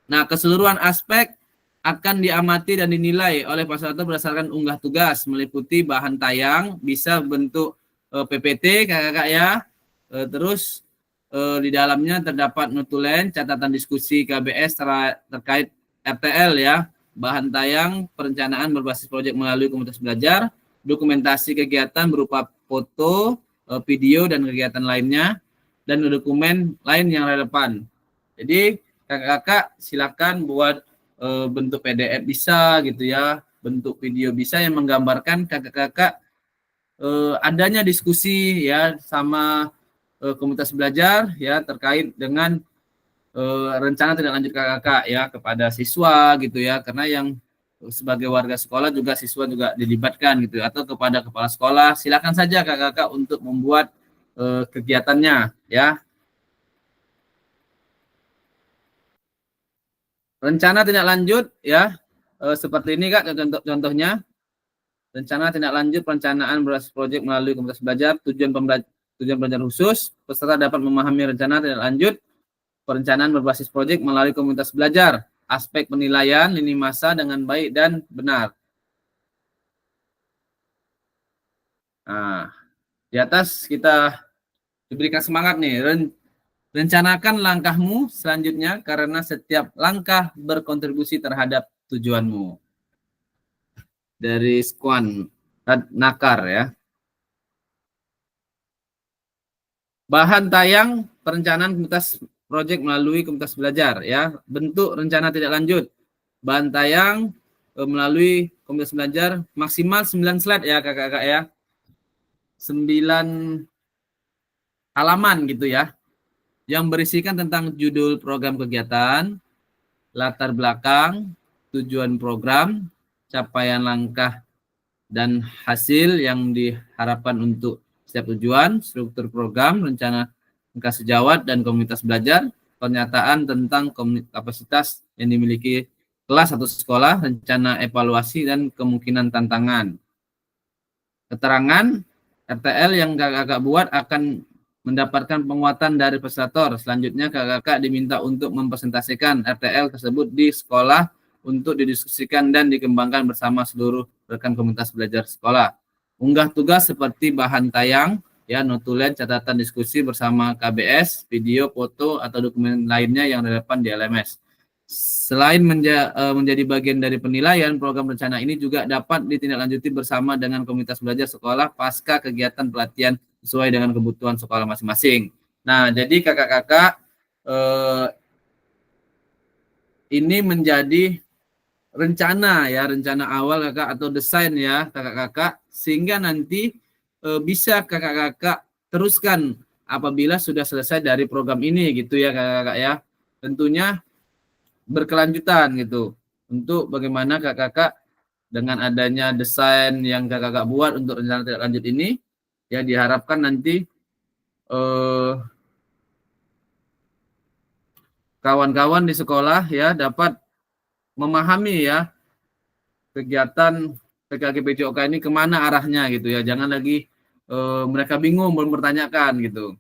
Nah, keseluruhan aspek akan diamati dan dinilai oleh fasilitator berdasarkan unggah tugas, meliputi bahan tayang, bisa bentuk PPT, kakak-kakak ya, terus di dalamnya terdapat notulen, catatan diskusi KBS terkait RTL ya, bahan tayang, perencanaan berbasis proyek melalui komunitas belajar, dokumentasi kegiatan berupa foto, video, dan kegiatan lainnya, dan dokumen lain yang relevan. Jadi kakak-kakak silakan buat bentuk PDF bisa gitu ya, bentuk video bisa yang menggambarkan kakak-kakak adanya diskusi ya sama komunitas belajar ya terkait dengan rencana tindak lanjut kakak-kakak ya kepada siswa gitu ya, karena yang sebagai warga sekolah juga siswa juga dilibatkan gitu, atau kepada kepala sekolah silakan saja kakak-kakak untuk membuat kegiatannya ya. Rencana tindak lanjut ya seperti ini kak, contohnya rencana tindak lanjut perencanaan berbasis proyek melalui komunitas belajar, tujuan belajar khusus, peserta dapat memahami rencana tindak lanjut perencanaan berbasis proyek melalui komunitas belajar, aspek penilaian lini masa dengan baik dan benar. Nah, di atas kita diberikan semangat nih. Rencanakan langkahmu selanjutnya karena setiap langkah berkontribusi terhadap tujuanmu. Dari Skuan Nakar ya. Bahan tayang perencanaan komunitas proyek melalui komunitas belajar ya. Bentuk rencana tidak lanjut. Bahan tayang melalui komunitas belajar maksimal 9 slide ya kakak-kakak ya. 9 halaman gitu ya. Yang berisikan tentang judul program kegiatan, latar belakang, tujuan program, capaian langkah dan hasil yang diharapkan untuk setiap tujuan, struktur program, rencana langkah sejawat dan komunitas belajar, pernyataan tentang kapasitas yang dimiliki kelas atau sekolah, rencana evaluasi dan kemungkinan tantangan. Keterangan RTL yang kakak-kakak buat akan mendapatkan penguatan dari fasilitator. Selanjutnya kakak-kakak diminta untuk mempresentasikan RTL tersebut di sekolah untuk didiskusikan dan dikembangkan bersama seluruh rekan komunitas belajar sekolah. Unggah tugas seperti bahan tayang, ya, notulen, catatan diskusi bersama KBS, video, foto, atau dokumen lainnya yang relevan di LMS. Selain menjadi bagian dari penilaian, program rencana ini juga dapat ditindaklanjuti bersama dengan komunitas belajar sekolah pasca kegiatan pelatihan sesuai dengan kebutuhan sekolah masing-masing. Nah, jadi kakak-kakak ini menjadi rencana ya, rencana awal kakak atau desain ya kakak-kakak, sehingga nanti bisa kakak-kakak teruskan apabila sudah selesai dari program ini gitu ya kakak-kakak ya. Tentunya berkelanjutan gitu untuk bagaimana kakak-kakak dengan adanya desain yang kakak-kakak buat untuk rencana tindak lanjut ini ya, diharapkan nanti kawan-kawan di sekolah ya dapat memahami ya kegiatan PKG PJOK ini kemana arahnya gitu ya. Jangan lagi mereka bingung mempertanyakan gitu.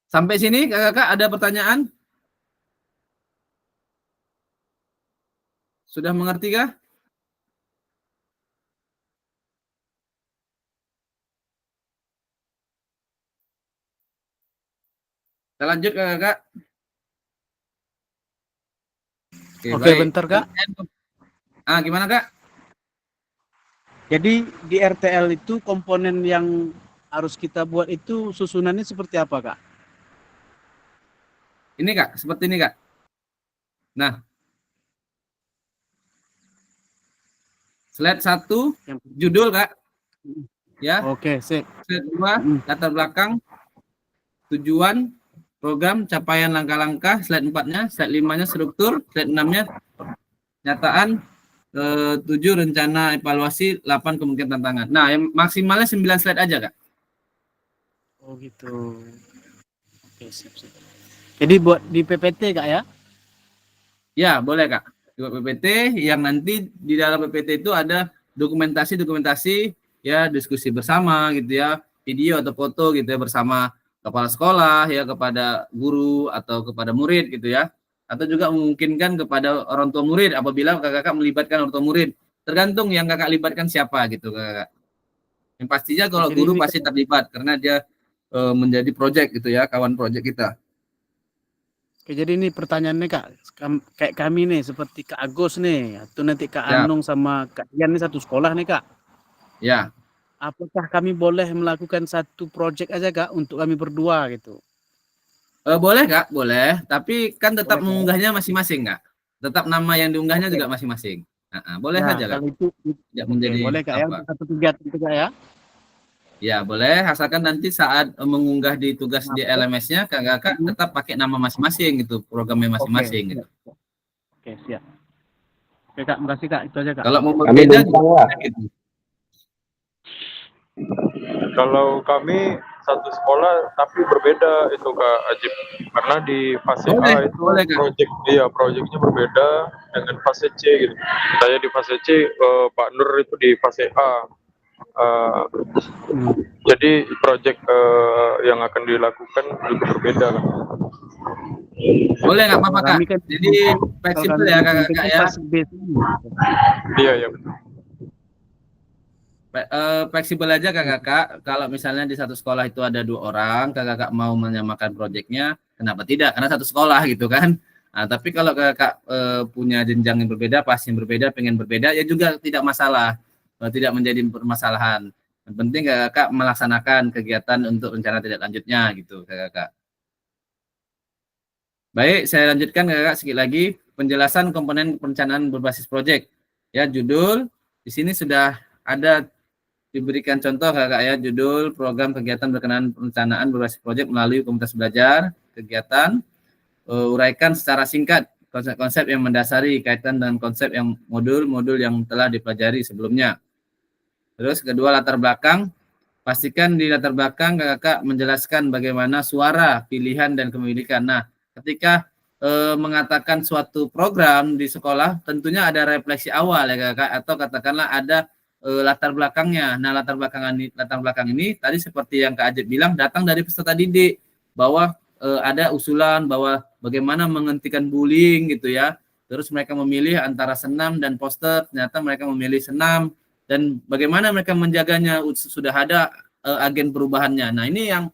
Sampai sini kakak-kakak ada pertanyaan? Sudah mengerti kah? Kita lanjut kakak-kakak. Oke, bentar kak. Gimana kak? Jadi di RTL itu komponen yang harus kita buat itu susunannya seperti apa kak? Ini kak, seperti ini kak. Nah, slide 1 judul kak. Ya. Oke, sip. Slide 2 latar belakang, tujuan, program, capaian langkah-langkah, slide 4-nya, slide 5-nya struktur, slide 6-nya nyataan, 7 rencana evaluasi, 8 kemungkinan tantangan. Nah, yang maksimalnya 9 slide aja kak. Oh gitu. Oke, sip. Jadi buat di PPT kak ya? Ya, boleh kak. Buat PPT yang nanti di dalam PPT itu ada dokumentasi ya, diskusi bersama gitu ya, video atau foto gitu ya bersama kepala sekolah ya, kepada guru atau kepada murid gitu ya, atau juga memungkinkan kepada orang tua murid apabila kakak melibatkan orang tua murid, tergantung yang kakak libatkan siapa gitu kakak. Yang pastinya kalau guru pasti terlibat karena dia menjadi project gitu ya, kawan project kita. Oke, jadi ini pertanyaannya kak, kayak kami nih seperti Kak Agus nih, atau nanti Kak Anung sama Kak Ian nih satu sekolah nih kak. Ya. Apakah kami boleh melakukan satu project aja kak untuk kami berdua gitu? Boleh kak, boleh. Tapi kan tetap mengunggahnya masing-masing kak. Tetap nama yang diunggahnya juga masing-masing. Boleh saja kak. Itu tidak menjadi boleh kak ya, untuk satu kegiatan itu kak ya? Ya boleh, asalkan nanti saat mengunggah di tugas di LMS-nya kakak tetap pakai nama masing-masing gitu, programnya masing-masing gitu. Oke, siap. Oke kak, makasih kak, itu aja kak. Kalau mau berbeda gitu. Kalau kami satu sekolah tapi berbeda itu Kak Ajib, karena di fase A itu proyeknya berbeda dengan fase C gitu. Saya di fase C, Pak Nur itu di fase A. Jadi proyek yang akan dilakukan juga berbeda kan. Boleh nggak apa-apa Kak? Kami kan Jadi fleksibel ya kakak-kakak ya. Iya, iya betul. Fleksibel aja kakak-kakak. Kalau misalnya di satu sekolah itu ada 2 orang, kakak-kakak mau menyamakan proyeknya, kenapa tidak? Karena satu sekolah gitu kan. Nah, tapi kalau kakak punya jenjang yang berbeda, pas yang berbeda, pengen berbeda, ya juga tidak masalah, tidak menjadi permasalahan. Yang penting kakak melaksanakan kegiatan untuk rencana tidak lanjutnya gitu kakak. Baik, saya lanjutkan kakak sedikit lagi penjelasan komponen perencanaan berbasis proyek. Ya, judul di sini sudah ada diberikan contoh kakak ya, judul program kegiatan berkenaan perencanaan berbasis proyek melalui komunitas belajar kegiatan. Uraikan secara singkat konsep-konsep yang mendasari kaitan dengan konsep yang modul-modul yang telah dipelajari sebelumnya. Terus kedua, latar belakang. Pastikan di latar belakang kakak menjelaskan bagaimana suara, pilihan, dan kepemilikan. Nah, ketika mengatakan suatu program di sekolah, tentunya ada refleksi awal ya kakak, atau katakanlah ada latar belakangnya. Nah, latar belakang ini tadi seperti yang Kak Ajib bilang datang dari peserta didik, bahwa ada usulan bahwa bagaimana menghentikan bullying gitu ya. Terus mereka memilih antara senam dan poster, ternyata mereka memilih senam, dan bagaimana mereka menjaganya, sudah ada agen perubahannya. Nah, ini yang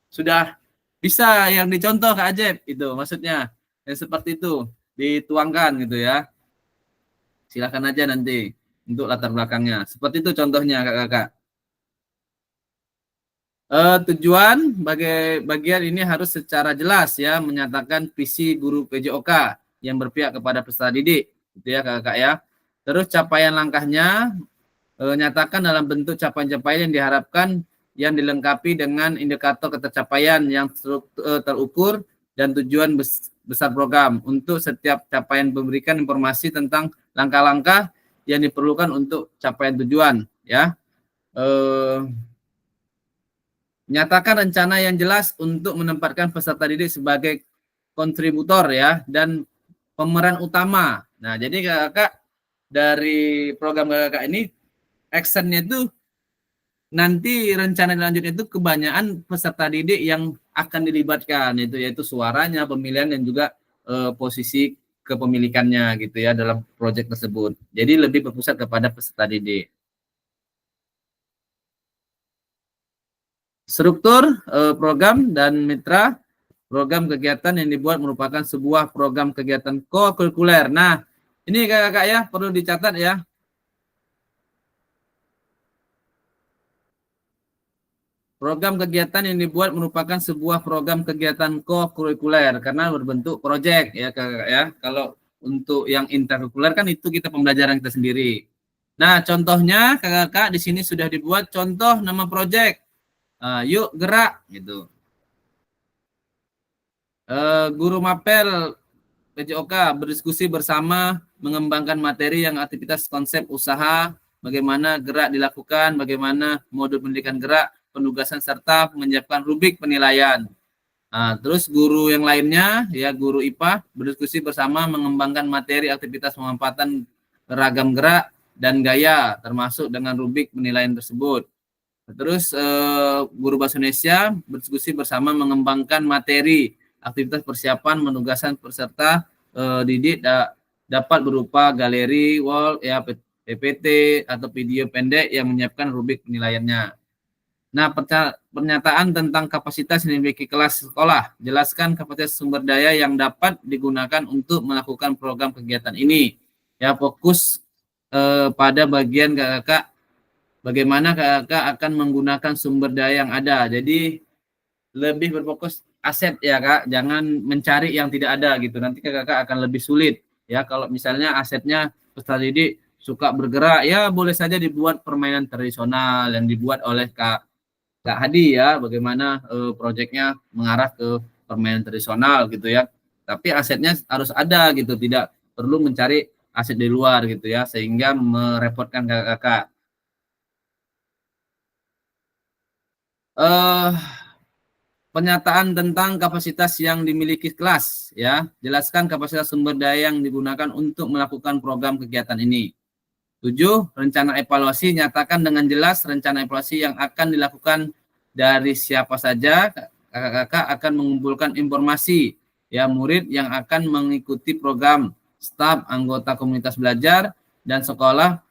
sudah bisa yang dicontoh Kak Ajib itu maksudnya. Yang seperti itu dituangkan gitu ya. Silakan aja nanti untuk latar belakangnya. Seperti itu contohnya kakak-kakak. Tujuan bagian ini harus secara jelas ya menyatakan visi guru PJOK yang berpihak kepada peserta didik, gitu ya kakak ya. Terus capaian langkahnya nyatakan dalam bentuk capaian-capaian yang diharapkan yang dilengkapi dengan indikator ketercapaian yang terukur dan tujuan besar program. Untuk setiap capaian memberikan informasi tentang langkah-langkah yang diperlukan untuk capaian tujuan ya. Nyatakan rencana yang jelas untuk menempatkan peserta didik sebagai kontributor ya dan pemeran utama. Nah, jadi kakak dari program kakak ini actionnya itu nanti rencana selanjutnya itu kebanyakan peserta didik yang akan dilibatkan, itu yaitu suaranya, pemilihan, dan juga posisi kepemilikannya gitu ya dalam proyek tersebut. Jadi lebih berpusat kepada peserta didik. Struktur program dan mitra program kegiatan yang dibuat merupakan sebuah program kegiatan kokurikuler. Nah, ini kakak-kakak ya perlu dicatat ya. Program kegiatan yang dibuat merupakan sebuah program kegiatan kokurikuler karena berbentuk proyek ya kakak ya. Kalau untuk yang interkurikuler kan itu kita pembelajaran kita sendiri. Nah, contohnya kakak-kakak di sini sudah dibuat contoh nama proyek. Yuk gerak gitu. Guru mapel PJOK berdiskusi bersama mengembangkan materi yang aktivitas konsep usaha, bagaimana gerak dilakukan, bagaimana modul pendidikan gerak, penugasan serta menyiapkan rubrik penilaian. Terus guru yang lainnya ya guru IPA berdiskusi bersama mengembangkan materi aktivitas pemanfaatan ragam gerak dan gaya termasuk dengan rubrik penilaian tersebut. Terus guru bahasa Indonesia berdiskusi bersama mengembangkan materi aktivitas persiapan penugasan peserta didik dapat berupa galeri, wall, ya PPT atau video pendek yang menyiapkan rubrik penilaiannya. Nah, pernyataan tentang kapasitas yang dimiliki kelas sekolah. Jelaskan kapasitas sumber daya yang dapat digunakan untuk melakukan program kegiatan ini. Ya, fokus pada bagian kakak bagaimana kakak akan menggunakan sumber daya yang ada. Jadi lebih berfokus aset ya kak, jangan mencari yang tidak ada gitu. Nanti kakak akan lebih sulit ya. Kalau misalnya asetnya peserta didik suka bergerak, ya boleh saja dibuat permainan tradisional yang dibuat oleh Kak Hadi ya. Bagaimana proyeknya mengarah ke permainan tradisional gitu ya. Tapi asetnya harus ada gitu, tidak perlu mencari aset di luar gitu ya, sehingga merepotkan kakak-kakak. Pernyataan tentang kapasitas yang dimiliki kelas ya. Jelaskan kapasitas sumber daya yang digunakan untuk melakukan program kegiatan ini. 7. Rencana evaluasi. Nyatakan dengan jelas rencana evaluasi yang akan dilakukan dari siapa saja. Kakak-kakak akan mengumpulkan informasi ya murid yang akan mengikuti program staf anggota komunitas belajar dan sekolah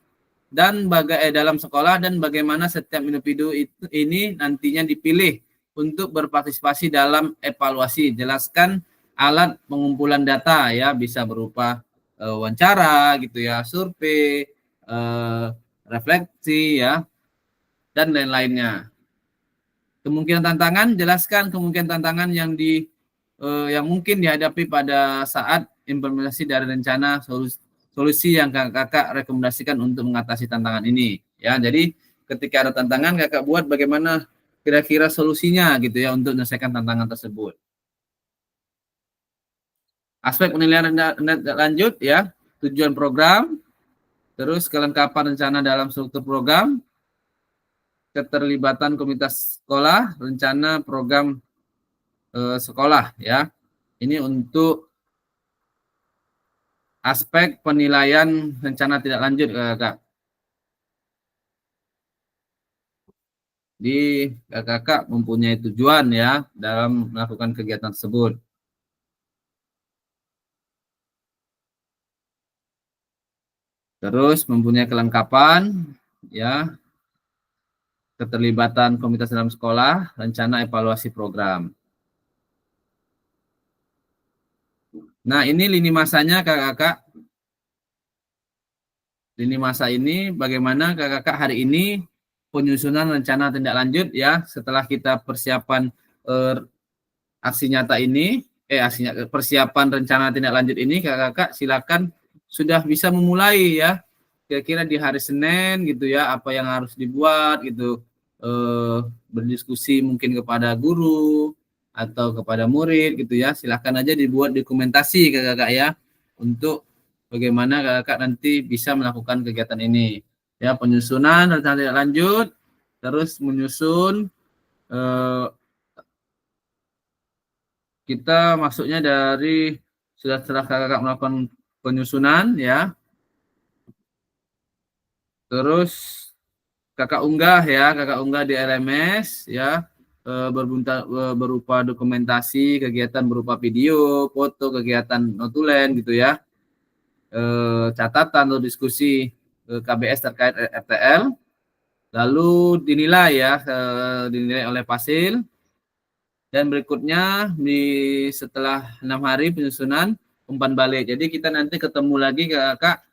dan dalam sekolah, dan bagaimana setiap individu ini nantinya dipilih untuk berpartisipasi dalam evaluasi. Jelaskan alat pengumpulan data, ya, bisa berupa wawancara gitu ya, survei, refleksi ya, dan lain-lainnya. Kemungkinan tantangan, jelaskan kemungkinan tantangan yang mungkin dihadapi pada saat implementasi dari rencana solusi yang kakak rekomendasikan untuk mengatasi tantangan ini, ya. Jadi ketika ada tantangan, kakak buat bagaimana kira-kira solusinya gitu ya untuk menyelesaikan tantangan tersebut. Aspek penilaian lanjut ya, tujuan program, terus kelengkapan rencana dalam struktur program, keterlibatan komunitas sekolah, rencana program sekolah ya. Ini untuk aspek penilaian rencana tidak lanjut, Kak. Di kakak mempunyai tujuan ya dalam melakukan kegiatan tersebut. Terus mempunyai kelengkapan ya, keterlibatan komunitas dalam sekolah, rencana evaluasi program. Nah, ini lini masanya kakak. Lini masa ini bagaimana kakak hari ini penyusunan rencana tindak lanjut ya, setelah kita persiapan aksi nyata ini, persiapan rencana tindak lanjut ini, kakak silakan sudah bisa memulai ya, kira-kira di hari Senin gitu ya, apa yang harus dibuat gitu, berdiskusi mungkin kepada guru atau kepada murid gitu ya, silakan aja dibuat dokumentasi kakak ya, untuk bagaimana kakak nanti bisa melakukan kegiatan ini. Ya, penyusunan rencana tindak lanjut, terus menyusun kita masuknya dari setelah kakak melakukan penyusunan ya, terus kakak unggah di LMS ya, berupa dokumentasi kegiatan berupa video, foto kegiatan notulen gitu ya, catatan atau diskusi KBS terkait RTL, lalu dinilai ya, dinilai oleh Pasil, dan berikutnya setelah 6 hari penyusunan umpan balik. Jadi kita nanti ketemu lagi kakak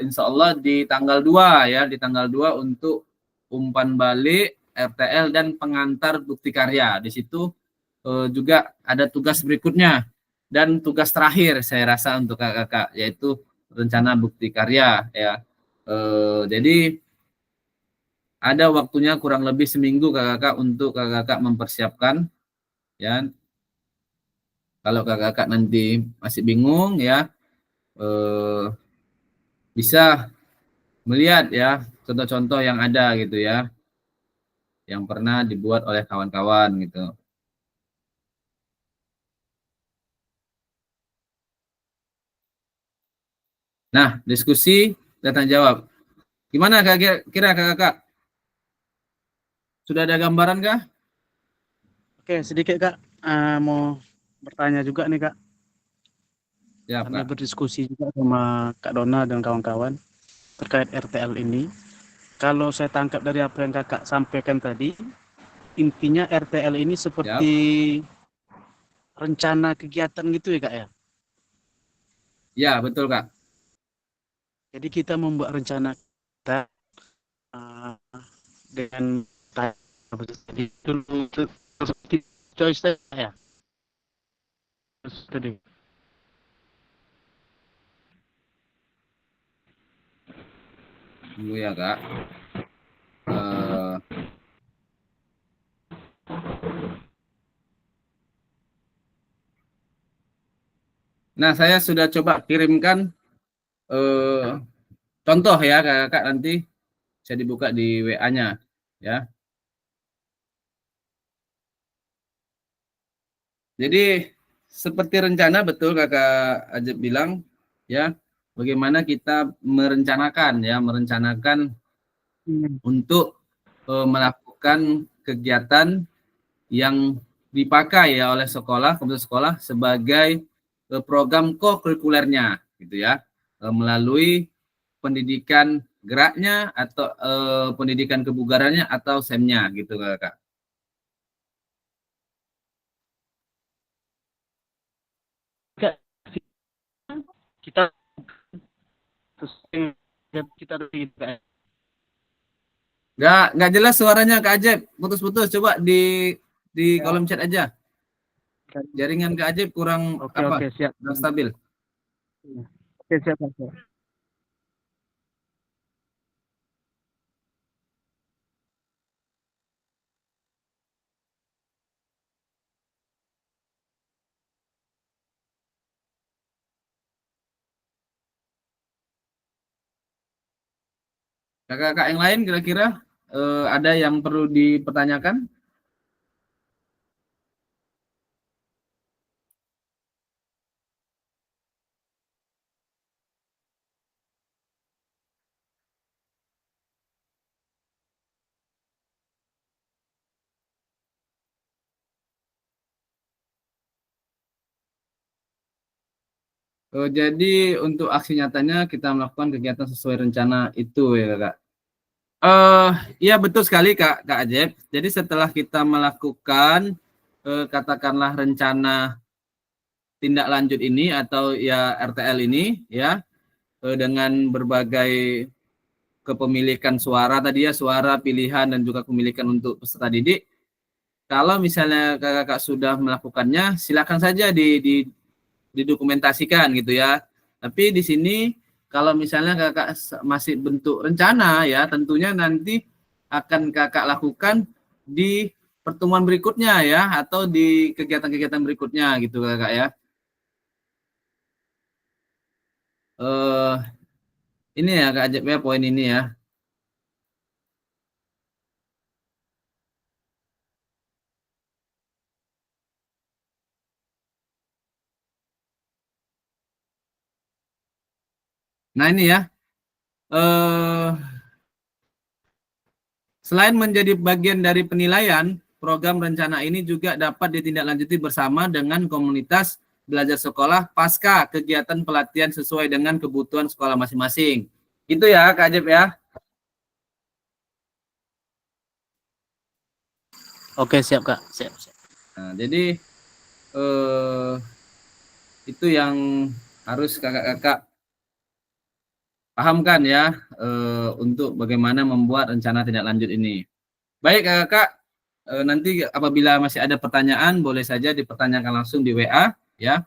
insya Allah di tanggal 2 ya, di tanggal 2 untuk umpan balik RTL dan pengantar bukti karya. Di situ juga ada tugas berikutnya dan tugas terakhir saya rasa untuk kakak, yaitu rencana bukti karya ya. Jadi ada waktunya kurang lebih seminggu kakak untuk kakak mempersiapkan ya. Kalau kakak nanti masih bingung ya, bisa melihat ya contoh-contoh yang ada gitu ya, yang pernah dibuat oleh kawan-kawan gitu. Nah, diskusi dan tanya jawab. Gimana kira kakak? Sudah ada gambaran kah? Oke, sedikit Kak, mau bertanya juga nih Kak. Ya, Kami Kak. berdiskusi juga sama Kak Dona dan kawan-kawan terkait RTL ini. Kalau saya tangkap dari apa yang kakak sampaikan tadi, intinya RTL ini seperti rencana kegiatan gitu ya Kak ya? Ya, betul Kak. Jadi kita membuat rencana kita dengan itu choice ya. Tadi. Tunggu ya Kak. Nah, saya sudah coba kirimkan contoh ya kakak, nanti bisa dibuka di WA-nya ya. Jadi seperti rencana, betul kakak Ajib bilang ya, bagaimana kita merencanakan untuk melakukan kegiatan yang dipakai ya oleh sekolah, komputer sekolah sebagai program kokurikulernya gitu ya, melalui pendidikan geraknya atau pendidikan kebugarannya atau SEM-nya gitu Kak. Kita Nggak jelas suaranya Kak Ajib, putus-putus. Coba di kolom chat aja. Jaringan Kak Ajib kurang Oke, siap. kurang stabil. Oke, siap. Kakak-kakak yang lain kira-kira ada yang perlu dipertanyakan? Jadi untuk aksi nyatanya kita melakukan kegiatan sesuai rencana itu ya Kak. Iya betul sekali Kak Ajib. Jadi setelah kita melakukan katakanlah rencana tindak lanjut ini atau ya RTL ini ya dengan berbagai kepemilikan suara tadi ya, suara pilihan dan juga kepemilikan untuk peserta didik. Kalau misalnya kakak sudah melakukannya, silakan saja didokumentasikan gitu ya. Tapi di sini kalau misalnya kakak masih bentuk rencana ya, tentunya nanti akan kakak lakukan di pertemuan berikutnya ya, atau di kegiatan-kegiatan berikutnya gitu kakak ya. Ini ya Kak Ajib ya, poin ini ya. Nah ini ya, selain menjadi bagian dari penilaian, program rencana ini juga dapat ditindaklanjuti bersama dengan komunitas belajar sekolah pasca kegiatan pelatihan sesuai dengan kebutuhan sekolah masing-masing. Itu ya Kak Ajib ya. Oke, siap Kak. Siap. Nah, jadi itu yang harus kakak-kakak pahamkan ya untuk bagaimana membuat rencana tindak lanjut ini. Baik kakak, nanti apabila masih ada pertanyaan boleh saja dipertanyakan langsung di WA ya.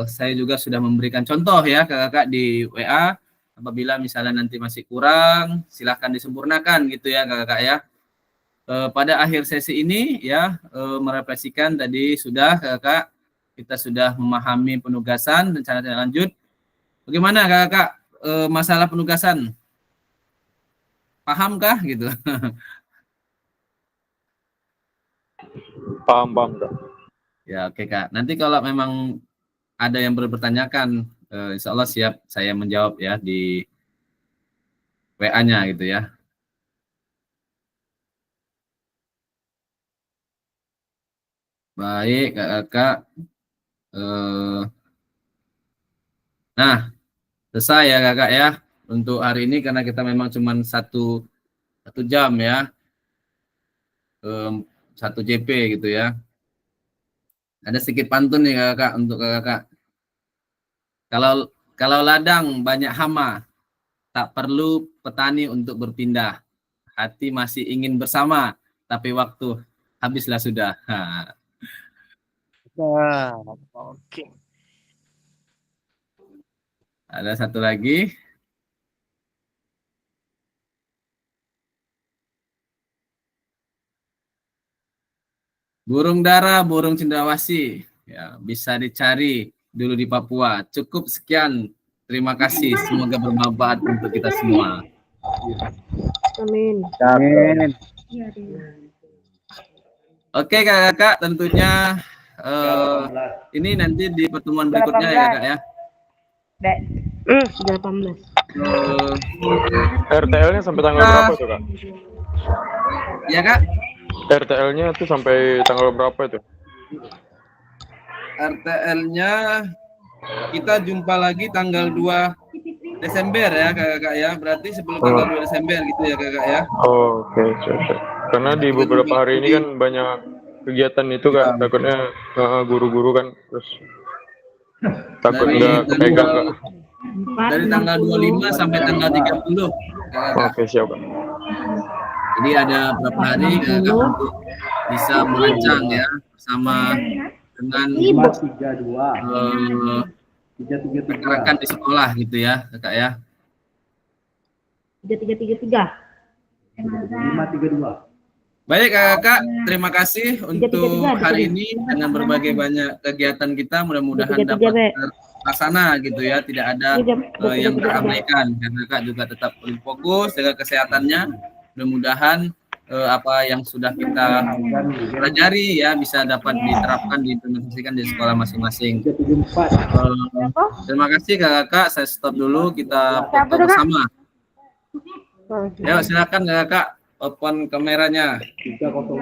Saya juga sudah memberikan contoh ya kakak di WA. Apabila misalnya nanti masih kurang, silahkan disempurnakan gitu ya kakak ya. Pada akhir sesi ini ya merefleksikan tadi sudah kakak, kita sudah memahami penugasan rencana tindak lanjut. Bagaimana kakak masalah penugasan? Pahamkah gitu? Paham Kak. Ya oke Kak. Nanti kalau memang ada yang bertanyakan, insya Allah siap saya menjawab ya di WA-nya gitu ya. Baik kakak. Nah, selesai ya kakak ya untuk hari ini karena kita memang cuma satu jam ya, 1 JP gitu ya. Ada sedikit pantun nih kakak untuk kakak. Kalau ladang banyak hama, tak perlu petani untuk berpindah. Hati masih ingin bersama, tapi waktu habislah sudah. Oke. Ada satu lagi. Burung dara, burung cendrawasih. Ya, bisa dicari dulu di Papua. Cukup sekian. Terima kasih. Semoga bermanfaat untuk kita semua. Amin. Amin. Oke kakak, tentunya ini nanti di pertemuan berikutnya ya kak ya. 18. RTL-nya sampai tanggal berapa tuh Kak? Ya kak. RTL-nya tuh sampai tanggal berapa itu? RTL-nya kita jumpa lagi tanggal 2 Desember ya kakak ya, berarti sebelum tanggal 2 Desember gitu ya kakak ya. Oh, oke. Karena di beberapa hari ini kan banyak kegiatan itu kak, takutnya guru-guru kan terus takut nggak kepegang kak. Dari tanggal 25 sampai tanggal 30 kakak. Oke, siap kak. Jadi ada berapa hari kakak untuk bisa merancang ya bersama dengan rekan di sekolah gitu ya kakak ya. 532. Baik kakak, terima kasih untuk hari ini dengan berbagai banyak kegiatan kita, mudah-mudahan dapat terlaksana gitu ya, tidak ada yang terabaikan. Dan kakak juga tetap fokus dengan kesehatannya, mudah-mudahan apa yang sudah kita pelajari ya bisa dapat diterapkan, diimplementasikan di sekolah masing-masing. Terima kasih kakak, saya stop dulu, kita foto bersama. Ya silakan kakak, open kameranya. 306.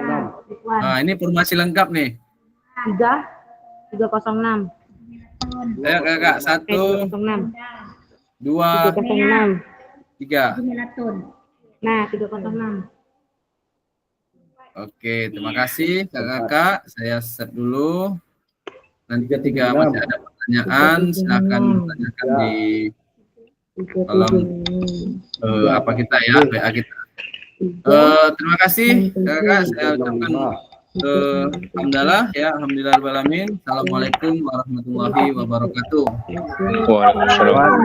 Nah ini informasi lengkap nih. 306. Ayo kakak, 1, 2, 3. Nah, 306. Oke, terima kasih kakak. Saya set dulu. Nanti ketika masih ada pertanyaan, silakan tanyakan di kolom apa kita ya, WA kita. Terima kasih kakak. Saya ucapkan alhamdulillah ya, alhamdulillahirobbilalamin. Assalamualaikum warahmatullahi wabarakatuh. Waalaikumsalam.